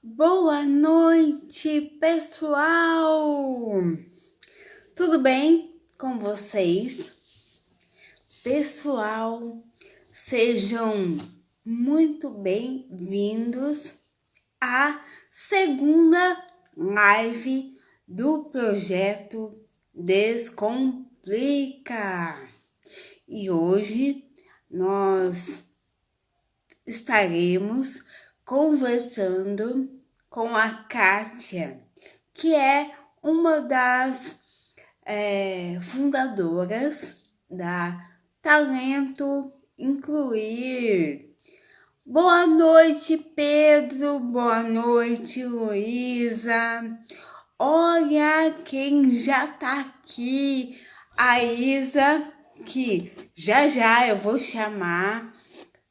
Boa noite, pessoal! Tudo bem com vocês? Pessoal, sejam muito bem-vindos à segunda live do projeto Descomplica. E hoje nós estaremos conversando com a Kátia, que é uma das fundadoras da Talento Incluir. Boa noite, Pedro. Boa noite, Luísa. Olha quem já tá aqui. A Isa, que já eu vou chamar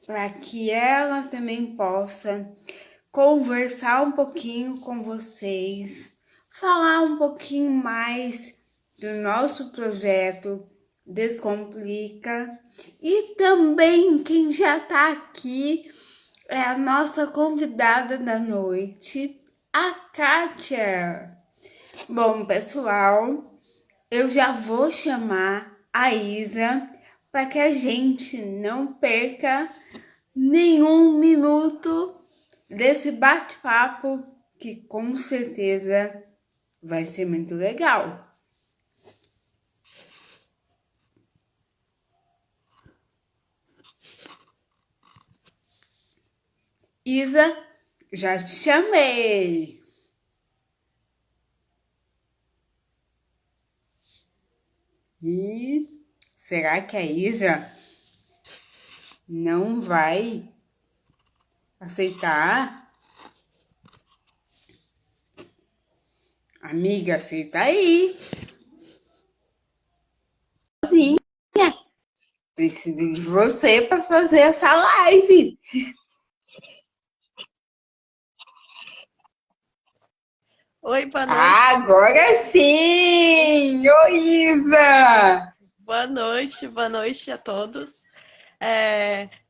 para que ela também possa conversar um pouquinho com vocês, falar um pouquinho mais do nosso projeto Descomplica. E também quem já está aqui é a nossa convidada da noite, a Kátia. Bom, pessoal, eu já vou chamar a Isa para que a gente não perca nenhum minuto desse bate-papo que com certeza vai ser muito legal. Isa, já te chamei. E será que a Isa não vai aceitar? Amiga, aceita aí. Sozinha. Preciso de você para fazer essa live. Oi, boa noite. Agora sim! Oi, Isa! Boa noite a todos.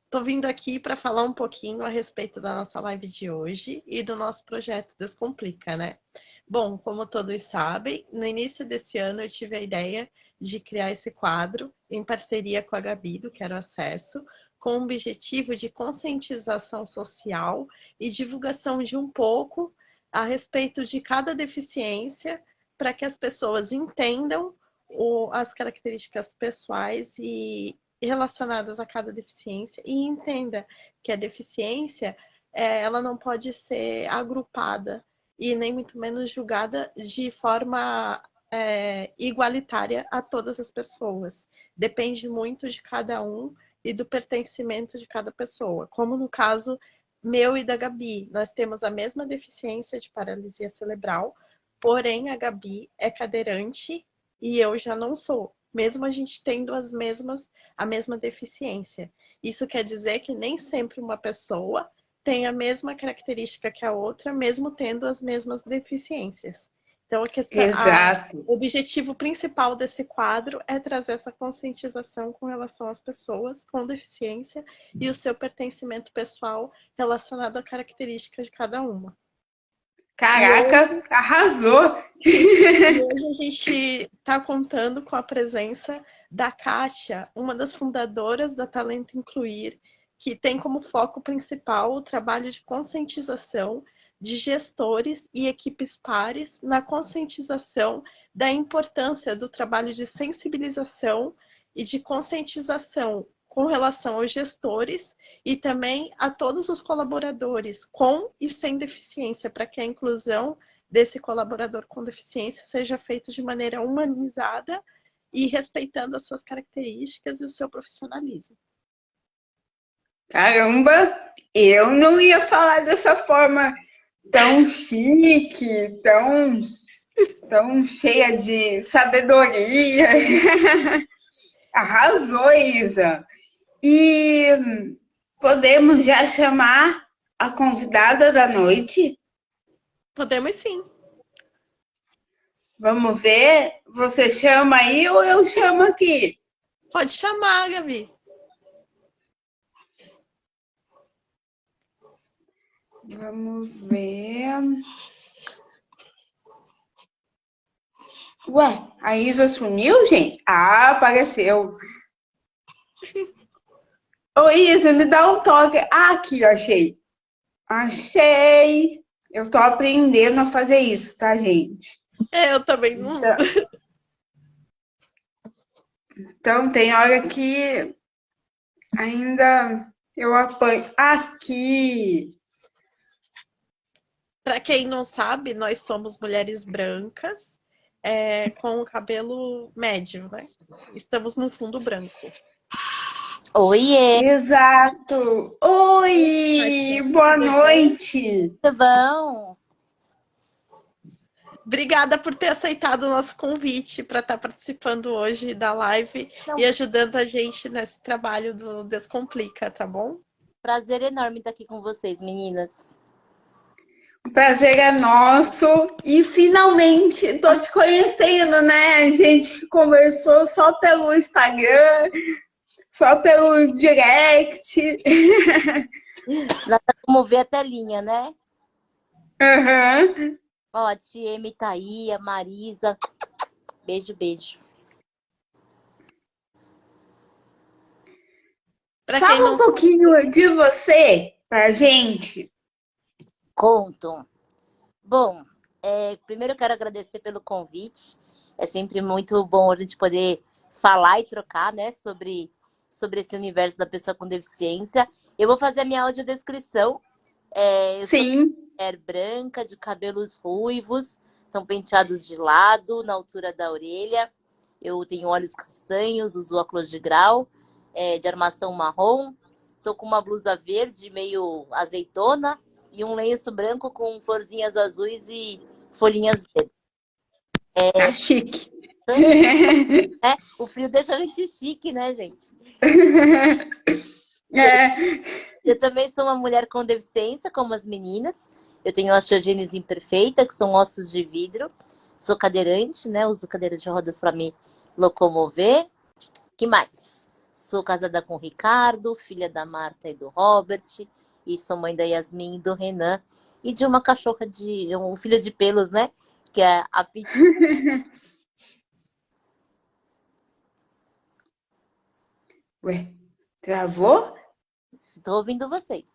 Tô vindo aqui para falar um pouquinho a respeito da nossa live de hoje e do nosso projeto Descomplica, né? Bom, como todos sabem, no início desse ano eu tive a ideia de criar esse quadro em parceria com a Gabi, do Quero Acesso, com o objetivo de conscientização social e divulgação de um pouco a respeito de cada deficiência, para que as pessoas entendam as características pessoais e relacionadas a cada deficiência e entenda que a deficiência ela não pode ser agrupada e nem muito menos julgada de forma igualitária a todas as pessoas. Depende muito de cada um e do pertencimento de cada pessoa. Como no caso meu e da Gabi, nós temos a mesma deficiência de paralisia cerebral, porém a Gabi é cadeirante e eu já não sou, mesmo a gente tendo a mesma deficiência. Isso quer dizer que nem sempre uma pessoa tem a mesma característica que a outra, mesmo tendo as mesmas deficiências. Então, Exato. o objetivo principal desse quadro é trazer essa conscientização com relação às pessoas com deficiência e o seu pertencimento pessoal relacionado à característica de cada uma. Caraca, arrasou! E hoje a gente está contando com a presença da Kátia, uma das fundadoras da Talento Incluir, que tem como foco principal o trabalho de conscientização de gestores e equipes pares na conscientização da importância do trabalho de sensibilização e de conscientização com relação aos gestores e também a todos os colaboradores com e sem deficiência, para que a inclusão desse colaborador com deficiência seja feito de maneira humanizada e respeitando as suas características e o seu profissionalismo. Caramba, eu não ia falar dessa forma tão chique, tão cheia de sabedoria. Arrasou, Isa. E podemos já chamar a convidada da noite? Podemos sim. Vamos ver? Você chama aí ou eu chamo aqui? Pode chamar, Gabi. Vamos ver. Ué, a Isa sumiu, gente? Ah, apareceu. Ô, Isa, me dá um toque. Ah, aqui, achei. Achei. Eu tô aprendendo a fazer isso, tá, gente? Eu também não. Então, tem hora que ainda eu apanho. Aqui. Para quem não sabe, nós somos mulheres brancas, com o cabelo médio, né? Estamos no fundo branco. Oiê, Exato. Oi, Kátia, boa tudo bem? noite. tudo bom? Obrigada por ter aceitado o nosso convite para estar participando hoje da live Não, e ajudando a gente nesse trabalho do Descomplica, tá bom? prazer enorme estar aqui com vocês, meninas. O prazer é nosso e finalmente tô te conhecendo, né? A gente conversou só pelo Instagram, só pelo direct. Nada como ver a telinha, né? Uhum. Ó, a Tieme tá aí, a Marisa. Beijo, beijo. Para quem Fala um não pouquinho de você pra gente. Conto. Bom, primeiro eu quero agradecer pelo convite. É sempre muito bom a gente poder falar e trocar, né, sobre esse universo da pessoa com deficiência. Eu vou fazer a minha audiodescrição. Eu sou Sim. mulher branca, de cabelos ruivos, estão penteados de lado, na altura da orelha. Eu tenho olhos castanhos, uso óculos de grau, de armação marrom. Estou com uma blusa verde, meio azeitona, e um lenço branco com florzinhas azuis e folhinhas verdes. Tá chique. Então, né? O frio deixa a gente chique, né, gente? É. Eu também sou uma mulher com deficiência, como as meninas. Eu tenho osteogênese imperfeita, que são ossos de vidro. Sou cadeirante, né? Uso cadeira de rodas para me locomover. Que mais? Sou casada com o Ricardo, filha da Marta e do Robert. E sou mãe da Yasmin e do Renan. E de uma cachorra de... um filho de pelos, né? Que é a Pit. Ué, travou? Tô ouvindo vocês.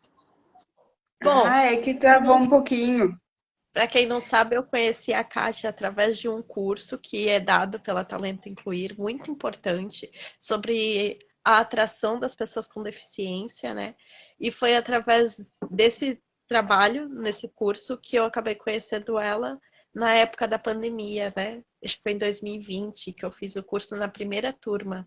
Bom, Ah, é que travou um pouquinho. para quem não sabe, eu conheci a Kátia através de um curso que é dado pela Talento Incluir, muito importante, sobre a atração das pessoas com deficiência, né? E foi através desse trabalho, nesse curso, que eu acabei conhecendo ela na época da pandemia, né? Acho que foi em 2020 que eu fiz o curso na primeira turma,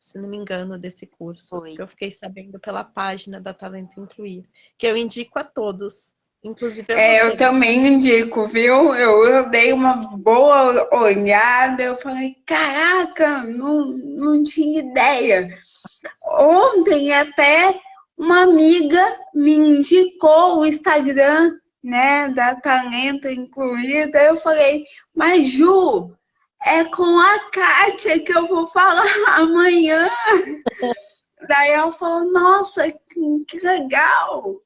se não me engano, desse curso, Oi. que eu fiquei sabendo pela página da Talento Incluir, que eu indico a todos. Inclusive a É, eu você. também indico, viu? Eu dei uma boa olhada, eu falei, caraca, não tinha ideia. Ontem até uma amiga me indicou o Instagram, né, da Talento Incluída. Eu falei, mas Ju, é com a Kátia que eu vou falar amanhã. Daí ela falou, nossa, que legal.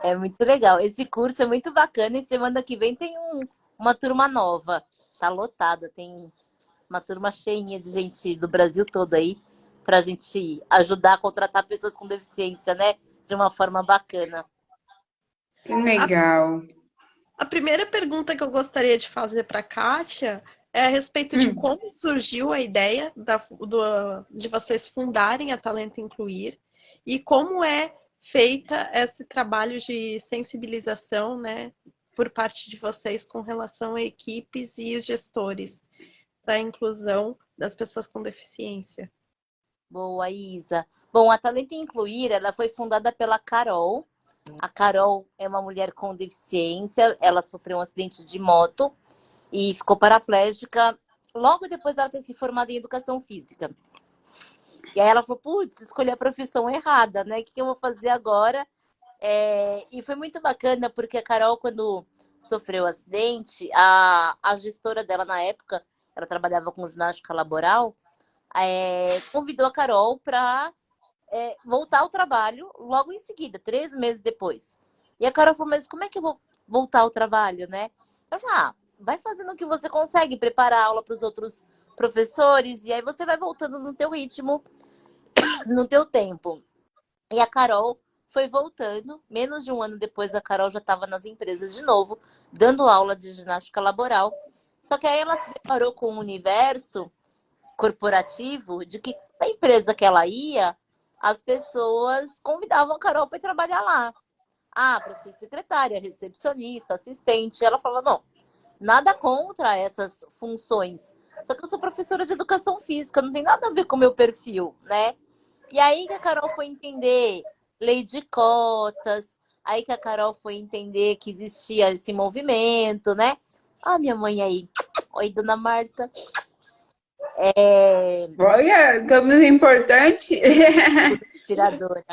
É muito legal. Esse curso é muito bacana e semana que vem tem uma turma nova. Tá lotada, tem uma turma cheinha de gente do Brasil todo aí pra gente ajudar a contratar pessoas com deficiência, né? De uma forma bacana. Que legal. A primeira pergunta que eu gostaria de fazer para a Kátia é a respeito de Hum. como surgiu a ideia de vocês fundarem a Talento Incluir e como é feita esse trabalho de sensibilização, né, por parte de vocês com relação a equipes e os gestores da inclusão das pessoas com deficiência. Boa, Isa. Bom, a Talento Incluir, ela foi fundada pela Carol. A Carol é uma mulher com deficiência, ela sofreu um acidente de moto e ficou paraplégica logo depois dela ter se formado em educação física. E aí ela falou, putz, escolhi a profissão errada, né? O que eu vou fazer agora? E foi muito bacana, porque a Carol, quando sofreu o acidente, a gestora dela na época, ela trabalhava com ginástica laboral, convidou a Carol para voltar ao trabalho logo em seguida, 3 meses depois. E a Carol falou, mas como é que eu vou voltar ao trabalho, né? Eu falei, vai fazendo o que você consegue, preparar aula para os outros professores, e aí você vai voltando no teu ritmo, no teu tempo. E a Carol foi voltando, menos de um ano depois a Carol já estava nas empresas de novo, dando aula de ginástica laboral. Só que aí ela se deparou com um universo corporativo de que na empresa que ela ia, as pessoas convidavam a Carol para trabalhar lá. Para ser secretária, recepcionista, assistente. Ela falava, não, nada contra essas funções. Só que eu sou professora de educação física, não tem nada a ver com o meu perfil, né? E aí que a Carol foi entender lei de cotas, aí que a Carol foi entender que existia esse movimento, né? Minha mãe aí. Oi, dona Marta. Olha, estamos importante. Tiradora.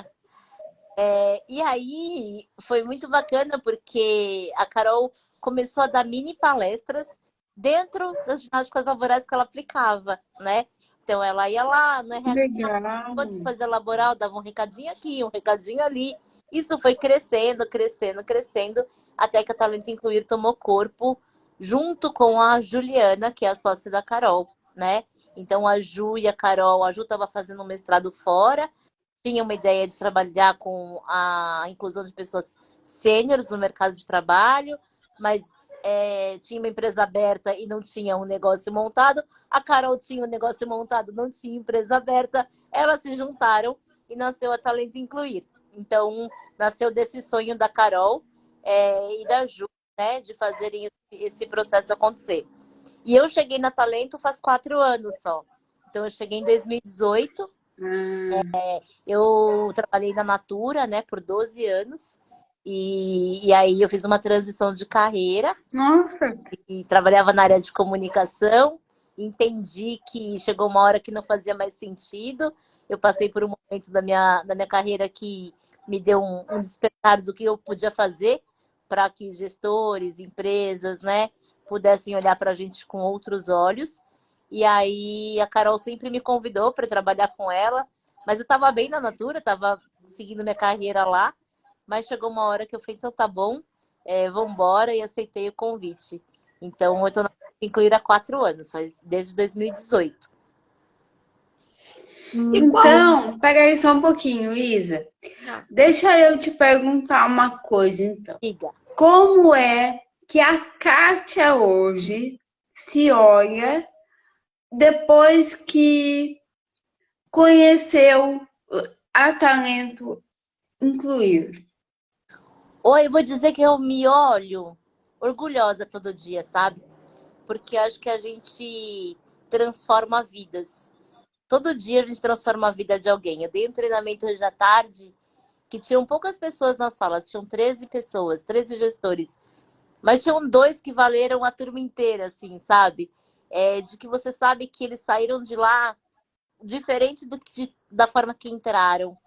E aí foi muito bacana porque a Carol começou a dar mini palestras dentro das ginásticas laborais que ela aplicava, né? Então ela ia lá no RH, Legal. quando fazia laboral, dava um recadinho aqui, um recadinho ali. Isso foi crescendo, crescendo, crescendo, até que a Talento Incluir tomou corpo junto com a Juliana, que é a sócia da Carol, né? Então a Ju e a Carol, a Ju estava fazendo um mestrado fora, tinha uma ideia de trabalhar com a inclusão de pessoas sêniores no mercado de trabalho, mas tinha uma empresa aberta e não tinha um negócio montado. A Carol tinha um negócio montado, não tinha empresa aberta. Elas se juntaram e nasceu a Talento Incluir. Então, nasceu desse sonho da Carol e da Ju, né, de fazerem esse processo acontecer. E eu cheguei na Talento faz 4 anos só. Então, eu cheguei em 2018. Eu trabalhei na Natura, né, por 12 anos. E aí eu fiz uma transição de carreira. Nossa! E trabalhava na área de comunicação. Entendi que chegou uma hora que não fazia mais sentido. Eu passei por um momento da minha carreira que me deu um despertar do que eu podia fazer para que gestores, empresas, né, pudessem olhar para a gente com outros olhos. E aí a Carol sempre me convidou para trabalhar com ela, mas eu estava bem na Natura, estava seguindo minha carreira lá, mas chegou uma hora que eu falei, então tá bom, vamos embora, e aceitei o convite. Então eu estou na Incluir há 4 anos, desde 2018. Então, pega aí só um pouquinho, Isa. Deixa eu te perguntar uma coisa, então. Diga. Como é que a Kátia hoje se olha depois que conheceu a Talento Incluir? Oi, eu vou dizer que eu me olho orgulhosa todo dia, sabe? Porque acho que a gente transforma vidas. Todo dia a gente transforma a vida de alguém. Eu dei um treinamento hoje à tarde que tinham poucas pessoas na sala, tinham 13 pessoas, 13 gestores. Mas tinham 2 que valeram a turma inteira, assim, sabe? De que você sabe que eles saíram de lá diferente da forma que entraram.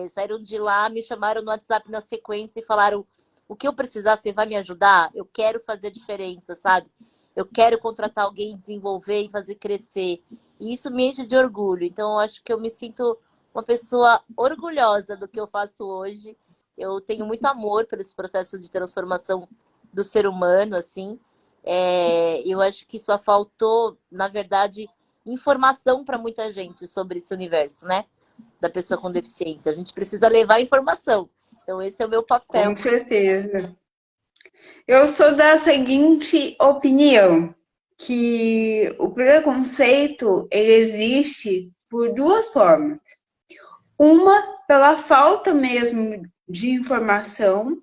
Saíram de lá, me chamaram no WhatsApp na sequência e falaram: o que eu precisar, você vai me ajudar? Eu quero fazer diferença, sabe? Eu quero contratar alguém, desenvolver e fazer crescer. E isso me enche de orgulho. Então, eu acho que eu me sinto uma pessoa orgulhosa do que eu faço hoje. Eu tenho muito amor por esse processo de transformação do ser humano, assim. Eu acho que só faltou, na verdade, informação para muita gente sobre esse universo, né? Da pessoa com deficiência. A gente precisa levar informação. Então, esse é o meu papel. Com certeza. Eu sou da seguinte opinião, que o preconceito ele existe por 2 formas. Uma, pela falta mesmo de informação,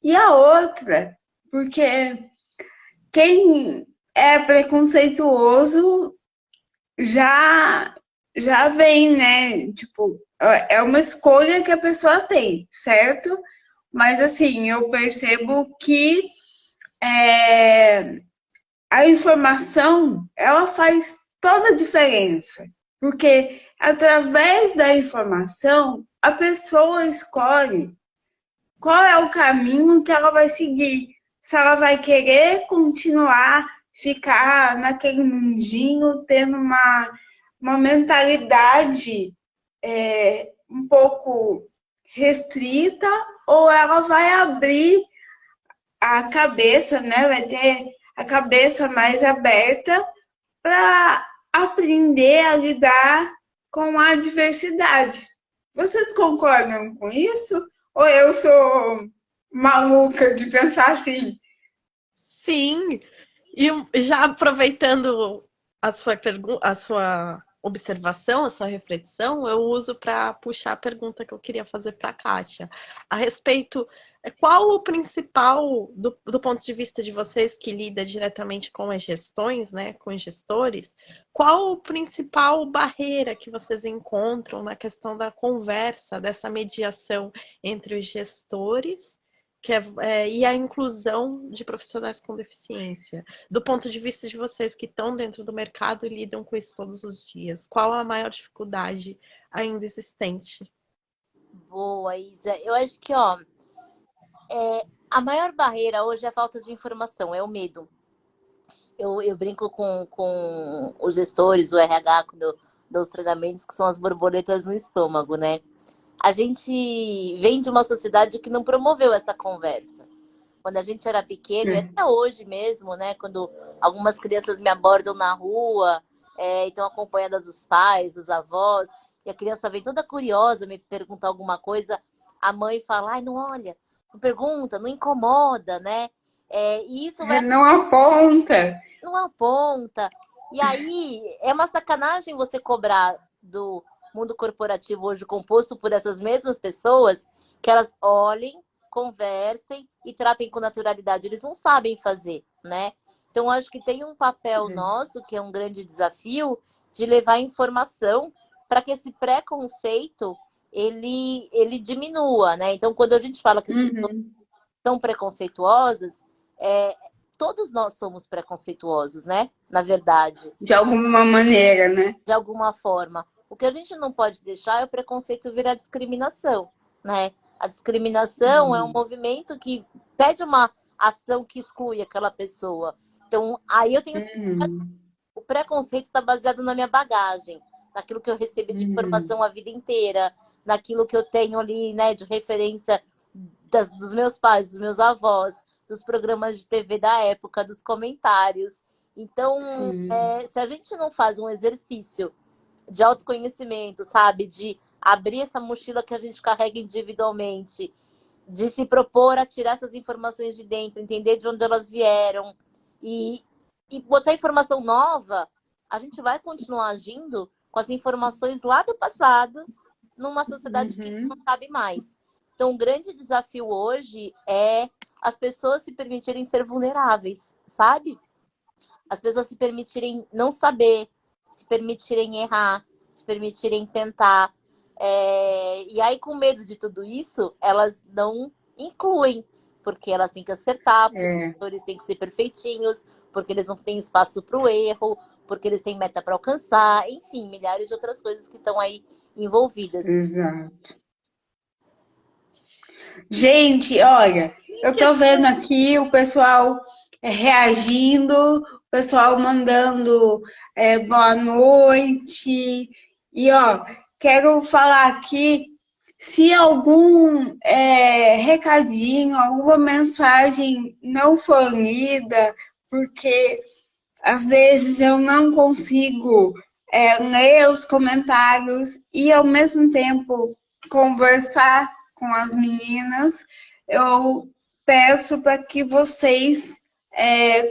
e a outra, porque quem é preconceituoso já vem, né? Tipo, é uma escolha que a pessoa tem, certo? Mas assim, eu percebo que a informação, ela faz toda a diferença. Porque através da informação, a pessoa escolhe qual é o caminho que ela vai seguir. Se ela vai querer continuar, ficar naquele mundinho, tendo uma mentalidade um pouco restrita, ou ela vai abrir a cabeça, né? Vai ter a cabeça mais aberta para aprender a lidar com a diversidade. Vocês concordam com isso? Ou eu sou maluca de pensar assim? Sim, e já aproveitando a sua observação, a sua reflexão, eu uso para puxar a pergunta que eu queria fazer para a Kátia. A respeito, qual o principal, do ponto de vista de vocês que lida diretamente com as gestões, né, com os gestores, qual o principal barreira que vocês encontram na questão da conversa, dessa mediação entre os gestores e a inclusão de profissionais com deficiência? Do ponto de vista de vocês que estão dentro do mercado e lidam com isso todos os dias, qual a maior dificuldade ainda existente? Boa, Isa. Eu acho que, a maior barreira hoje é a falta de informação, é o medo. Eu brinco com os gestores, o RH, quando eu dou os treinamentos, que são as borboletas no estômago, né? A gente vem de uma sociedade que não promoveu essa conversa. Quando a gente era pequeno, e até hoje mesmo, né? Quando algumas crianças me abordam na rua, e estão acompanhadas dos pais, dos avós, e a criança vem toda curiosa, me perguntar alguma coisa, a mãe fala, ai, não olha, não pergunta, não incomoda, né? E isso vai... Não aponta. Não aponta. E aí, é uma sacanagem você cobrar do mundo corporativo hoje composto por essas mesmas pessoas, que elas olhem, conversem e tratem com naturalidade. Eles não sabem fazer, né? Então, acho que tem um papel nosso, que é um grande desafio, de levar informação para que esse preconceito, ele diminua, né? Então, quando a gente fala que as pessoas são preconceituosas, todos nós somos preconceituosos, né? Na verdade. De alguma maneira, né? De alguma forma. O que a gente não pode deixar é o preconceito virar discriminação, né? A discriminação é um movimento que pede uma ação que exclui aquela pessoa. Então, aí eu tenho... O preconceito está baseado na minha bagagem, naquilo que eu recebi de informação a vida inteira, naquilo que eu tenho ali, né, de referência dos meus pais, dos meus avós, dos programas de TV da época, dos comentários. Então, se a gente não faz um exercício de autoconhecimento, sabe? De abrir essa mochila que a gente carrega individualmente, de se propor a tirar essas informações de dentro, entender de onde elas vieram e botar informação nova, a gente vai continuar agindo com as informações lá do passado numa sociedade que isso não cabe mais. Então, o grande desafio hoje é as pessoas se permitirem ser vulneráveis, sabe? As pessoas se permitirem não saber, se permitirem errar, se permitirem tentar. E aí, com medo de tudo isso, elas não incluem, porque elas têm que acertar, porque eles têm que ser perfeitinhos, porque eles não têm espaço para o erro, porque eles têm meta para alcançar, enfim, milhares de outras coisas que estão aí envolvidas. Exato. Gente, olha, eu tô vendo aqui o pessoal reagindo, o pessoal mandando boa noite. E, quero falar aqui, se algum recadinho, alguma mensagem não for lida, porque às vezes eu não consigo ler os comentários e, ao mesmo tempo, conversar com as meninas, eu peço para que vocês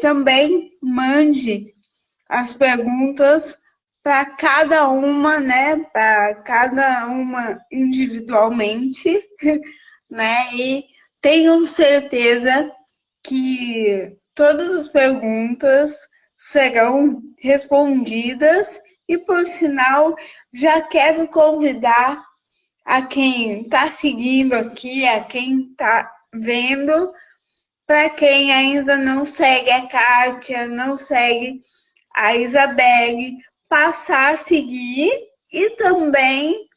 também mandem as perguntas para cada uma, né? Para cada uma individualmente, né? E tenho certeza que todas as perguntas serão respondidas e, por sinal, já quero convidar a quem está seguindo aqui, a quem está vendo, para quem ainda não segue a Kátia, não segue a Isabelle, passar a seguir e também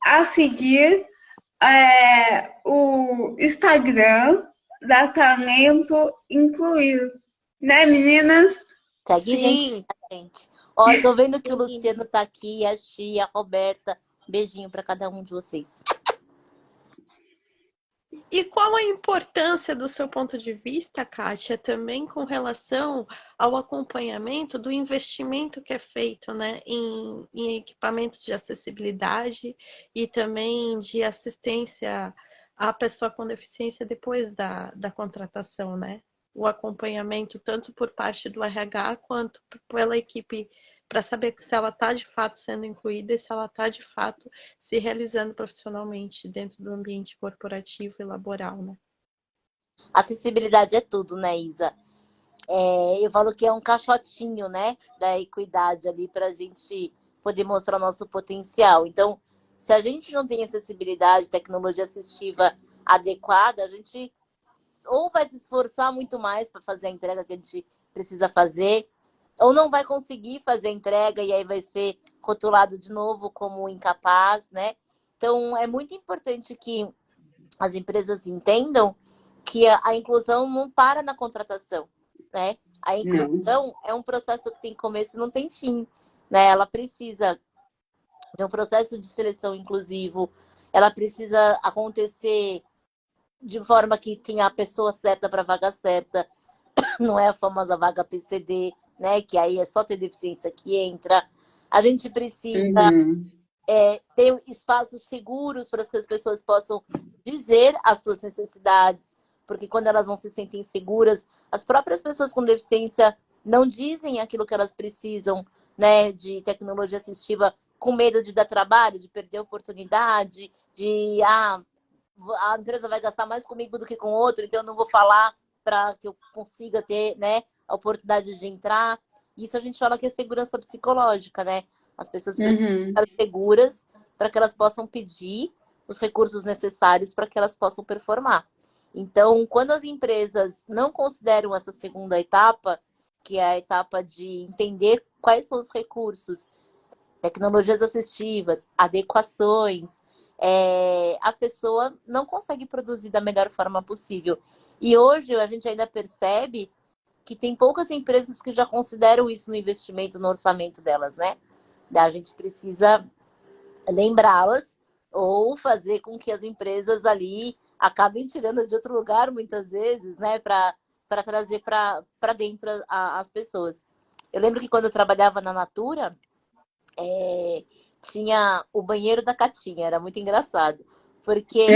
a seguir o Instagram da Talento Incluído. Né, meninas? Segue gente. Ó, eu tô vendo que o Luciano tá aqui, a Chia, a Roberta. Beijinho para cada um de vocês. E qual a importância do seu ponto de vista, Kátia, também com relação ao acompanhamento do investimento que é feito, né, em equipamentos de acessibilidade e também de assistência à pessoa com deficiência depois da contratação, né? O acompanhamento tanto por parte do RH quanto pela equipe para saber se ela está de fato sendo incluída e se ela está de fato se realizando profissionalmente dentro do ambiente corporativo e laboral, né? Acessibilidade é tudo, né, Isa? Eu falo que é um caixotinho, né, da equidade ali para a gente poder mostrar o nosso potencial. Então, se a gente não tem acessibilidade, tecnologia assistiva adequada, a gente ou vai se esforçar muito mais para fazer a entrega que a gente precisa fazer, ou não vai conseguir fazer a entrega e aí vai ser rotulado de novo como incapaz, né? Então, é muito importante que as empresas entendam que a inclusão não para na contratação, né? A inclusão é um processo que tem começo e não tem fim, né? Ela precisa de um processo de seleção inclusivo, ela precisa acontecer de forma que tenha a pessoa certa para a vaga certa, não é a famosa vaga PCD, né? Que aí é só ter deficiência que entra. A gente precisa ter espaços seguros para que as pessoas possam dizer as suas necessidades, porque quando elas não se sentem seguras, as próprias pessoas com deficiência não dizem aquilo que elas precisam, né, de tecnologia assistiva, com medo de dar trabalho, de perder oportunidade, de a empresa vai gastar mais comigo do que com outro, então eu não vou falar para que eu consiga ter, né, a oportunidade de entrar. Isso a gente fala que é segurança psicológica, né? As pessoas precisam estar seguras para que elas possam pedir os recursos necessários para que elas possam performar. Então, quando as empresas não consideram essa segunda etapa, que é a etapa de entender quais são os recursos, tecnologias assistivas, adequações, a pessoa não consegue produzir da melhor forma possível. E hoje a gente ainda percebe que tem poucas empresas que já consideram isso no investimento, no orçamento delas, né? A gente precisa lembrá-las ou fazer com que as empresas ali acabem tirando de outro lugar, muitas vezes, né? Para trazer para dentro as pessoas. Eu lembro que quando eu trabalhava na Natura, tinha o banheiro da Catinha, era muito engraçado. Porque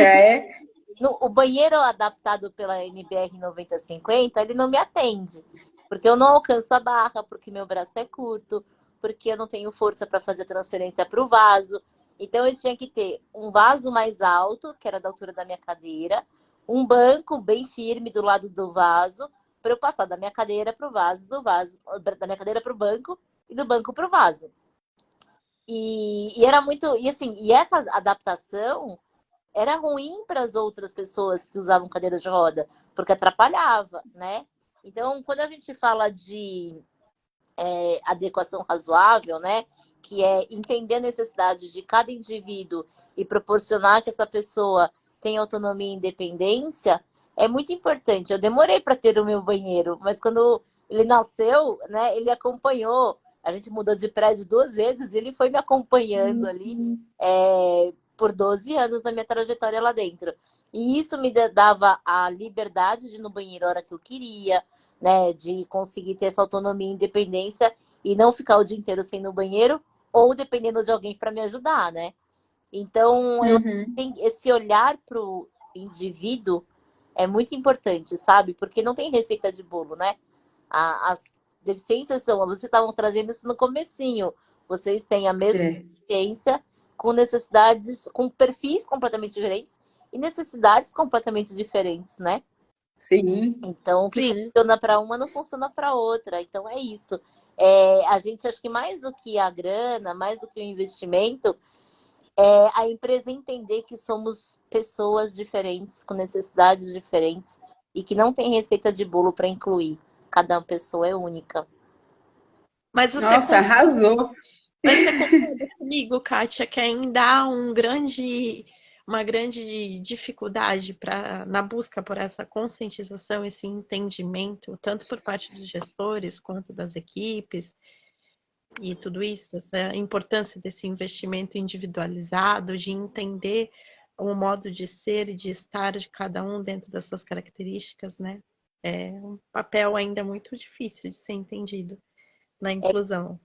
o banheiro adaptado pela NBR 9050, ele não me atende. Porque eu não alcanço a barra, porque meu braço é curto, porque eu não tenho força para fazer transferência para o vaso. Então, eu tinha que ter um vaso mais alto, que era da altura da minha cadeira, um banco bem firme do lado do vaso, para eu passar da minha cadeira para o vaso, da minha cadeira para o banco e do banco para o vaso. E era muito. E assim, e essa adaptação era ruim para as outras pessoas que usavam cadeira de roda, porque atrapalhava, né? Então, quando a gente fala de adequação razoável, né? Que é entender a necessidade de cada indivíduo e proporcionar que essa pessoa tenha autonomia e independência, é muito importante. Eu demorei para ter o meu banheiro, mas quando ele nasceu, né? Ele acompanhou. A gente mudou de prédio 2 vezes, ele foi me acompanhando ali por 12 anos na minha trajetória lá dentro. E isso me dava a liberdade de ir no banheiro a hora que eu queria, né, de conseguir ter essa autonomia e independência e não ficar o dia inteiro sem ir no banheiro ou dependendo de alguém para me ajudar, né? Então, eu tenho esse olhar para o indivíduo é muito importante, sabe? Porque não tem receita de bolo, né? As deficiências são... Vocês estavam trazendo isso no comecinho. Vocês têm a mesma deficiência com necessidades, com perfis completamente diferentes e necessidades completamente diferentes, né? Sim. Então, o que funciona para uma não funciona para outra. Então, é isso. A gente, acho que mais do que a grana, mais do que o investimento, é a empresa entender que somos pessoas diferentes, com necessidades diferentes e que não tem receita de bolo para incluir. Cada pessoa é única. Mas você Nossa, arrasou. Mas você concorda comigo, Kátia, que ainda há uma grande dificuldade na busca por essa conscientização, esse entendimento, tanto por parte dos gestores quanto das equipes e tudo isso, essa importância desse investimento individualizado, de entender o modo de ser e de estar de cada um dentro das suas características, né? É um papel ainda muito difícil de ser entendido na inclusão.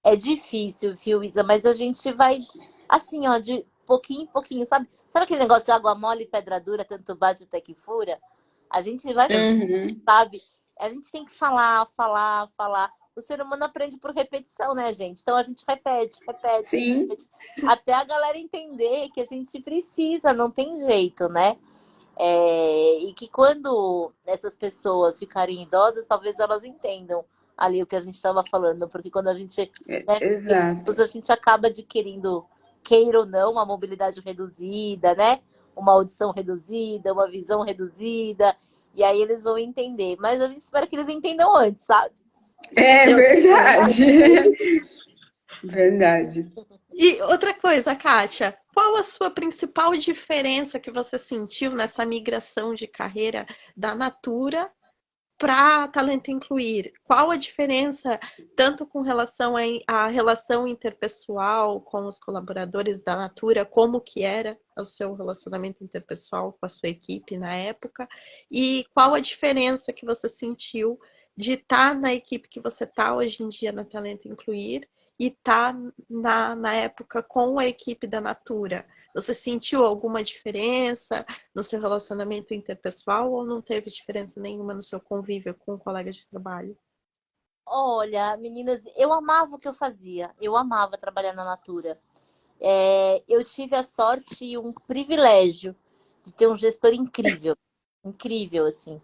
É difícil, viu, Isa? Mas a gente vai, assim, ó, de pouquinho em pouquinho, sabe? Sabe aquele negócio de água mole e pedra dura, tanto bate até que fura? A gente vai, Uhum. sabe? A gente tem que falar, falar, falar. O ser humano aprende por repetição, né, gente? Então a gente repete, repete, Sim. repete, até a galera entender que a gente precisa, não tem jeito, né? E que quando essas pessoas ficarem idosas, talvez elas entendam ali o que a gente estava falando, porque quando a gente, né, Exato. a gente acaba adquirindo, queira ou não, uma mobilidade reduzida, né? Uma audição reduzida, uma visão reduzida, e aí eles vão entender. Mas a gente espera que eles entendam antes, sabe? É verdade. Verdade. E outra coisa, Kátia, qual a sua principal diferença que você sentiu nessa migração de carreira da Natura para Talento Incluir? Qual a diferença, tanto com relação à relação interpessoal com os colaboradores da Natura, como que era o seu relacionamento interpessoal com a sua equipe na época, e qual a diferença que você sentiu de estar na equipe que você está hoje em dia na Talento Incluir e estar na época com a equipe da Natura? Você sentiu alguma diferença no seu relacionamento interpessoal ou não teve diferença nenhuma no seu convívio com colegas de trabalho? Olha, meninas, eu amava o que eu fazia. Eu amava trabalhar na Natura. Eu tive a sorte e um privilégio de ter um gestor incrível. Incrível, assim.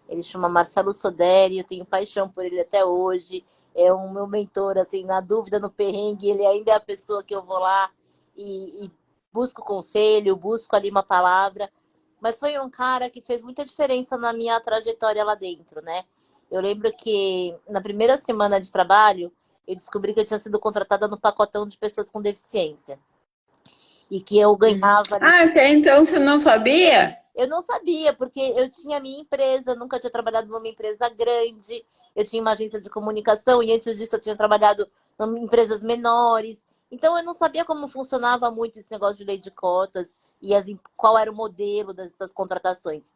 Ele chama Marcelo Soderi, eu tenho paixão por ele até hoje. É um meu mentor, assim, na dúvida, no perrengue, ele ainda é a pessoa que eu vou lá e busco conselho, busco ali uma palavra. Mas foi um cara que fez muita diferença na minha trajetória lá dentro, né? Eu lembro que na primeira semana de trabalho, eu descobri que eu tinha sido contratada no pacotão de pessoas com deficiência. E que eu ganhava ali. Ah, até então você não sabia? Eu não sabia, porque eu tinha minha empresa, nunca tinha trabalhado numa empresa grande, eu tinha uma agência de comunicação e antes disso eu tinha trabalhado em empresas menores. Então eu não sabia como funcionava muito esse negócio de lei de cotas e qual era o modelo dessas contratações.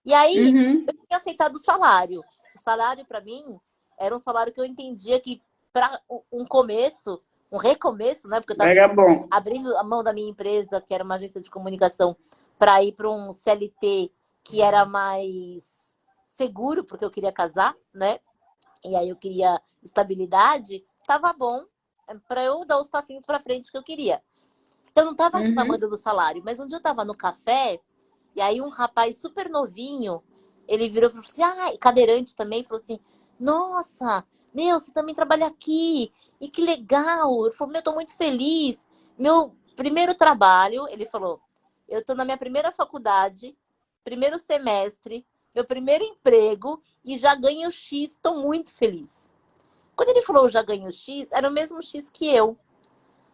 E aí Uhum. eu tinha aceitado o salário. O salário para mim era um salário que eu entendia que para um começo, um recomeço, né? Porque eu estava Era bom. abrindo a mão da minha empresa, que era uma agência de comunicação, para ir para um CLT que era mais seguro, porque eu queria casar, né? E aí eu queria estabilidade, tava bom para eu dar os passinhos para frente que eu queria. Então eu não tava Uhum. reclamando do salário, mas um dia eu tava no café e aí um rapaz super novinho, ele virou e falou assim, cadeirante também, falou assim, nossa, meu, você também trabalha aqui, e que legal. Ele falou, meu, eu tô muito feliz. Meu primeiro trabalho, ele falou, eu tô na minha primeira faculdade, primeiro semestre, meu primeiro emprego, e já ganho X, tô muito feliz. Quando ele falou já ganho X, era o mesmo X que eu.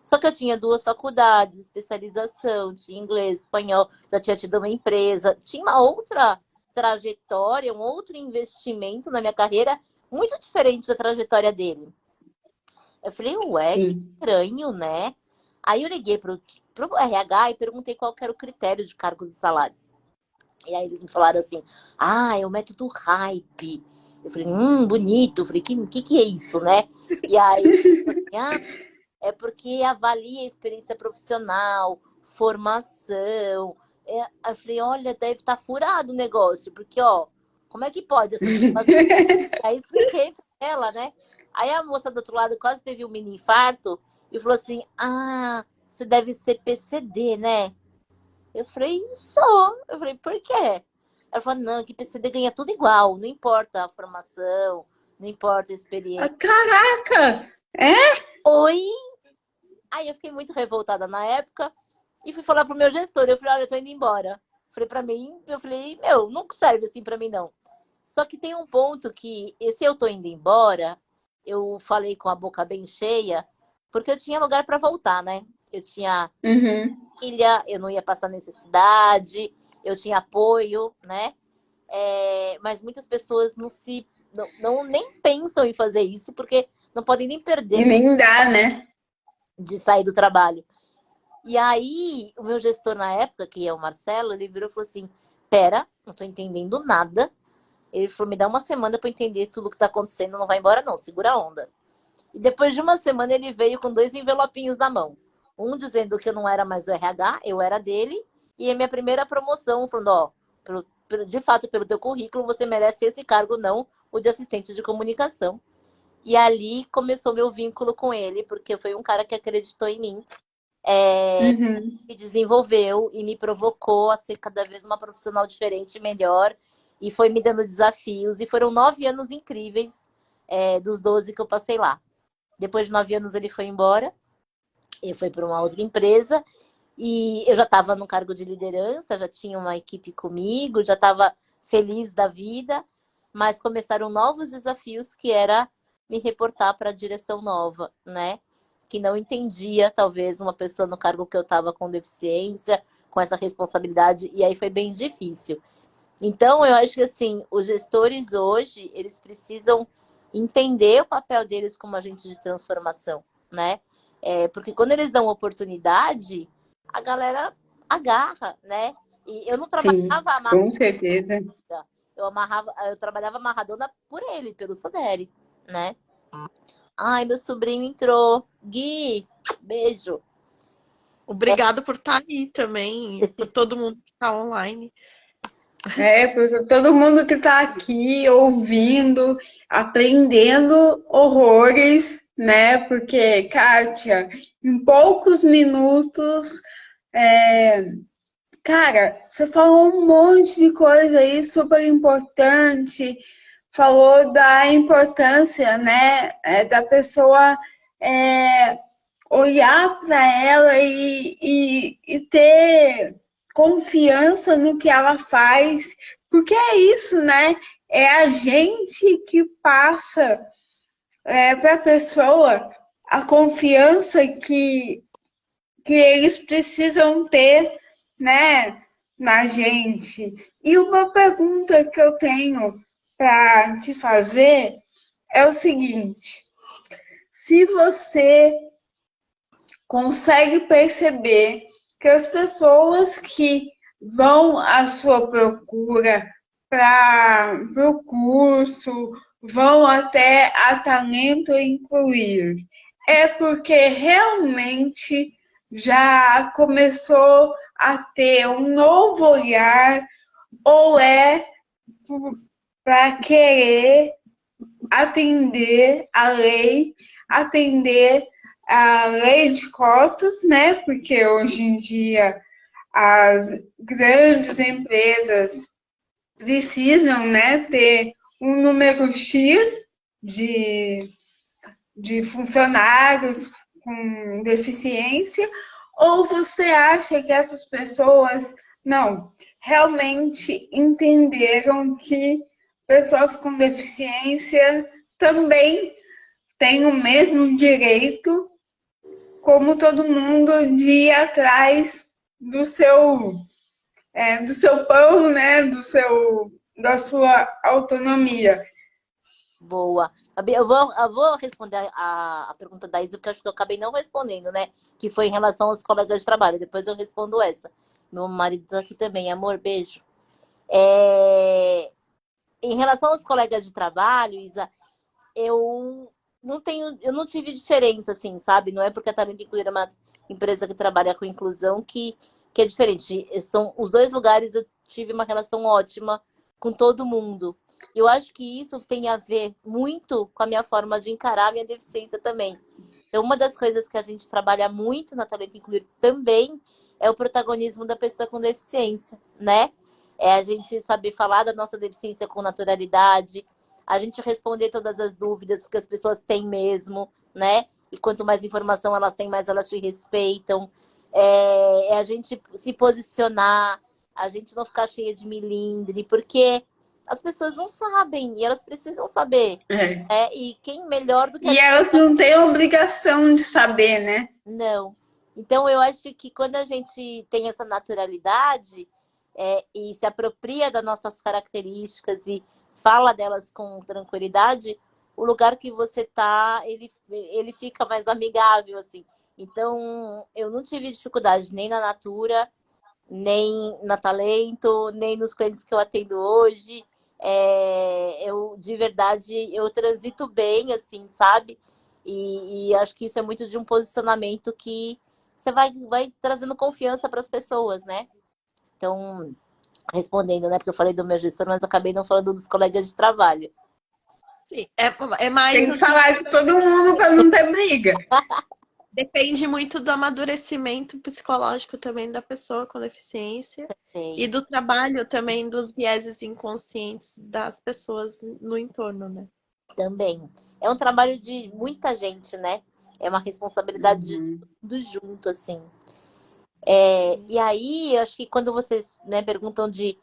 Só que eu tinha 2 faculdades, especialização, tinha inglês, espanhol, já tinha tido uma empresa, tinha uma outra trajetória, um outro investimento na minha carreira, muito diferente da trajetória dele. Eu falei, ué, que Sim. estranho, né? Aí eu liguei pro RH e perguntei qual que era o critério de cargos e salários. E aí eles me falaram assim, é o método hype. Eu falei, bonito. Eu falei, que é isso, né? E aí, assim, é porque avalia a experiência profissional, formação. Eu falei, olha, deve estar furado o negócio, porque, ó, como é que pode essa informação? Aí expliquei pra ela, né? Aí a moça do outro lado quase teve um mini infarto e falou assim, você deve ser PCD, né? Eu falei, sou. Eu falei, por quê? Ela falou, não, que PCD ganha tudo igual, não importa a formação, não importa a Ah, experiência. caraca! É? Oi? Aí eu fiquei muito revoltada na época e fui falar pro meu gestor. Eu falei, olha, eu tô indo embora. Falei pra mim, eu falei, meu, não serve assim pra mim, não. Só que tem um ponto que, se eu tô indo embora, eu falei com a boca bem cheia, porque eu tinha lugar pra voltar, né? Eu tinha Uhum. filha, eu não ia passar necessidade, eu tinha apoio, né? Mas muitas pessoas não nem pensam em fazer isso, porque não podem nem E perder nem dá, né? de sair do trabalho. E aí, o meu gestor na época, que é o Marcelo, ele virou e falou assim, pera, não tô entendendo nada. Ele falou, me dá uma semana para entender tudo que tá acontecendo, não vai embora não, segura a onda. E depois de uma semana ele veio com 2 envelopinhos na mão. Um dizendo que eu não era mais do RH, eu era dele. E a minha primeira promoção, falando, ó, de fato, pelo teu currículo, você merece esse cargo, não o de assistente de comunicação. E ali começou meu vínculo com ele, porque foi um cara que acreditou em mim, Uhum. me desenvolveu e me provocou a ser cada vez uma profissional diferente, melhor, e foi me dando desafios. E foram 9 anos incríveis, dos 12 que eu passei lá. Depois de 9 anos ele foi embora, ele foi para uma outra empresa, e eu já estava no cargo de liderança, já tinha uma equipe comigo, já estava feliz da vida, mas começaram novos desafios, que era me reportar para a direção nova, né? Que não entendia, talvez, uma pessoa no cargo que eu estava com deficiência, com essa responsabilidade, e aí foi bem difícil. Então, eu acho que, assim, os gestores hoje, eles precisam entender o papel deles como agente de transformação, né? Porque quando eles dão oportunidade, a galera agarra, né? E eu não Sim, trabalhava amarrada, com certeza. eu trabalhava amarradona por ele, pelo Soderi, né? Ai, meu sobrinho entrou. Gui, beijo. Obrigado por estar aí também, por todo mundo que está online. Por todo mundo que está aqui ouvindo, aprendendo horrores, né? Porque, Kátia, em poucos minutos, cara, você falou um monte de coisa aí super importante, falou da importância, né, da pessoa é, olhar para ela e ter confiança no que ela faz, porque é isso, né? É a gente que passa para a pessoa a confiança que eles precisam ter, né, na gente. E uma pergunta que eu tenho para te fazer é o seguinte: se você consegue perceber que as pessoas que vão à sua procura para o curso, vão até a Talento Incluir, é porque realmente já começou a ter um novo olhar ou é para querer atender a lei, atender a lei de cotas, né? Porque hoje em dia as grandes empresas precisam, né, ter um número X de, de funcionários com deficiência, ou você acha que essas pessoas não realmente entenderam que pessoas com deficiência também têm o mesmo direito, como todo mundo, de ir atrás do seu pão, né? Da sua autonomia. Boa. Eu vou responder a pergunta da Isa, porque acho que eu acabei não respondendo, né? Que foi em relação aos colegas de trabalho. Depois eu respondo essa. Meu marido tá aqui também. Amor, beijo. Em relação aos colegas de trabalho, Isa, eu não tive diferença, assim, sabe? Não é porque a Talento Incluir é uma empresa que trabalha com inclusão que é diferente. São os dois lugares, eu tive uma relação ótima com todo mundo. Eu acho que isso tem a ver muito com a minha forma de encarar a minha deficiência também. Então, uma das coisas que a gente trabalha muito na Talento Incluir também é o protagonismo da pessoa com deficiência, né? É a gente saber falar da nossa deficiência com naturalidade, a gente responder todas as dúvidas, porque as pessoas têm mesmo, né? E quanto mais informação elas têm, mais elas te respeitam. É a gente se posicionar, a gente não ficar cheia de milindre, porque as pessoas não sabem e elas precisam saber. É. E quem melhor do que a E elas não têm obrigação de saber, né? Não. Então, eu acho que quando a gente tem essa naturalidade e se apropria das nossas características e fala delas com tranquilidade, o lugar que você tá, ele fica mais amigável, assim. Então, eu não tive dificuldade nem na Natura, nem na Talento, nem nos clientes que eu atendo hoje. Eu, de verdade, eu transito bem, assim, sabe? E acho que isso é muito de um posicionamento que você vai trazendo confiança para as pessoas, né? Então, respondendo, né? Porque eu falei do meu gestor, mas acabei não falando dos colegas de trabalho. Sim, é mais Tem que assim, falar de todo mundo para não ter briga. depende muito do amadurecimento psicológico também da pessoa com deficiência e Sei. do trabalho também dos vieses inconscientes das pessoas no entorno, né? Também. É um trabalho de muita gente, né? É uma responsabilidade de Uhum. tudo junto, assim. E aí, eu acho que quando vocês, né, perguntam de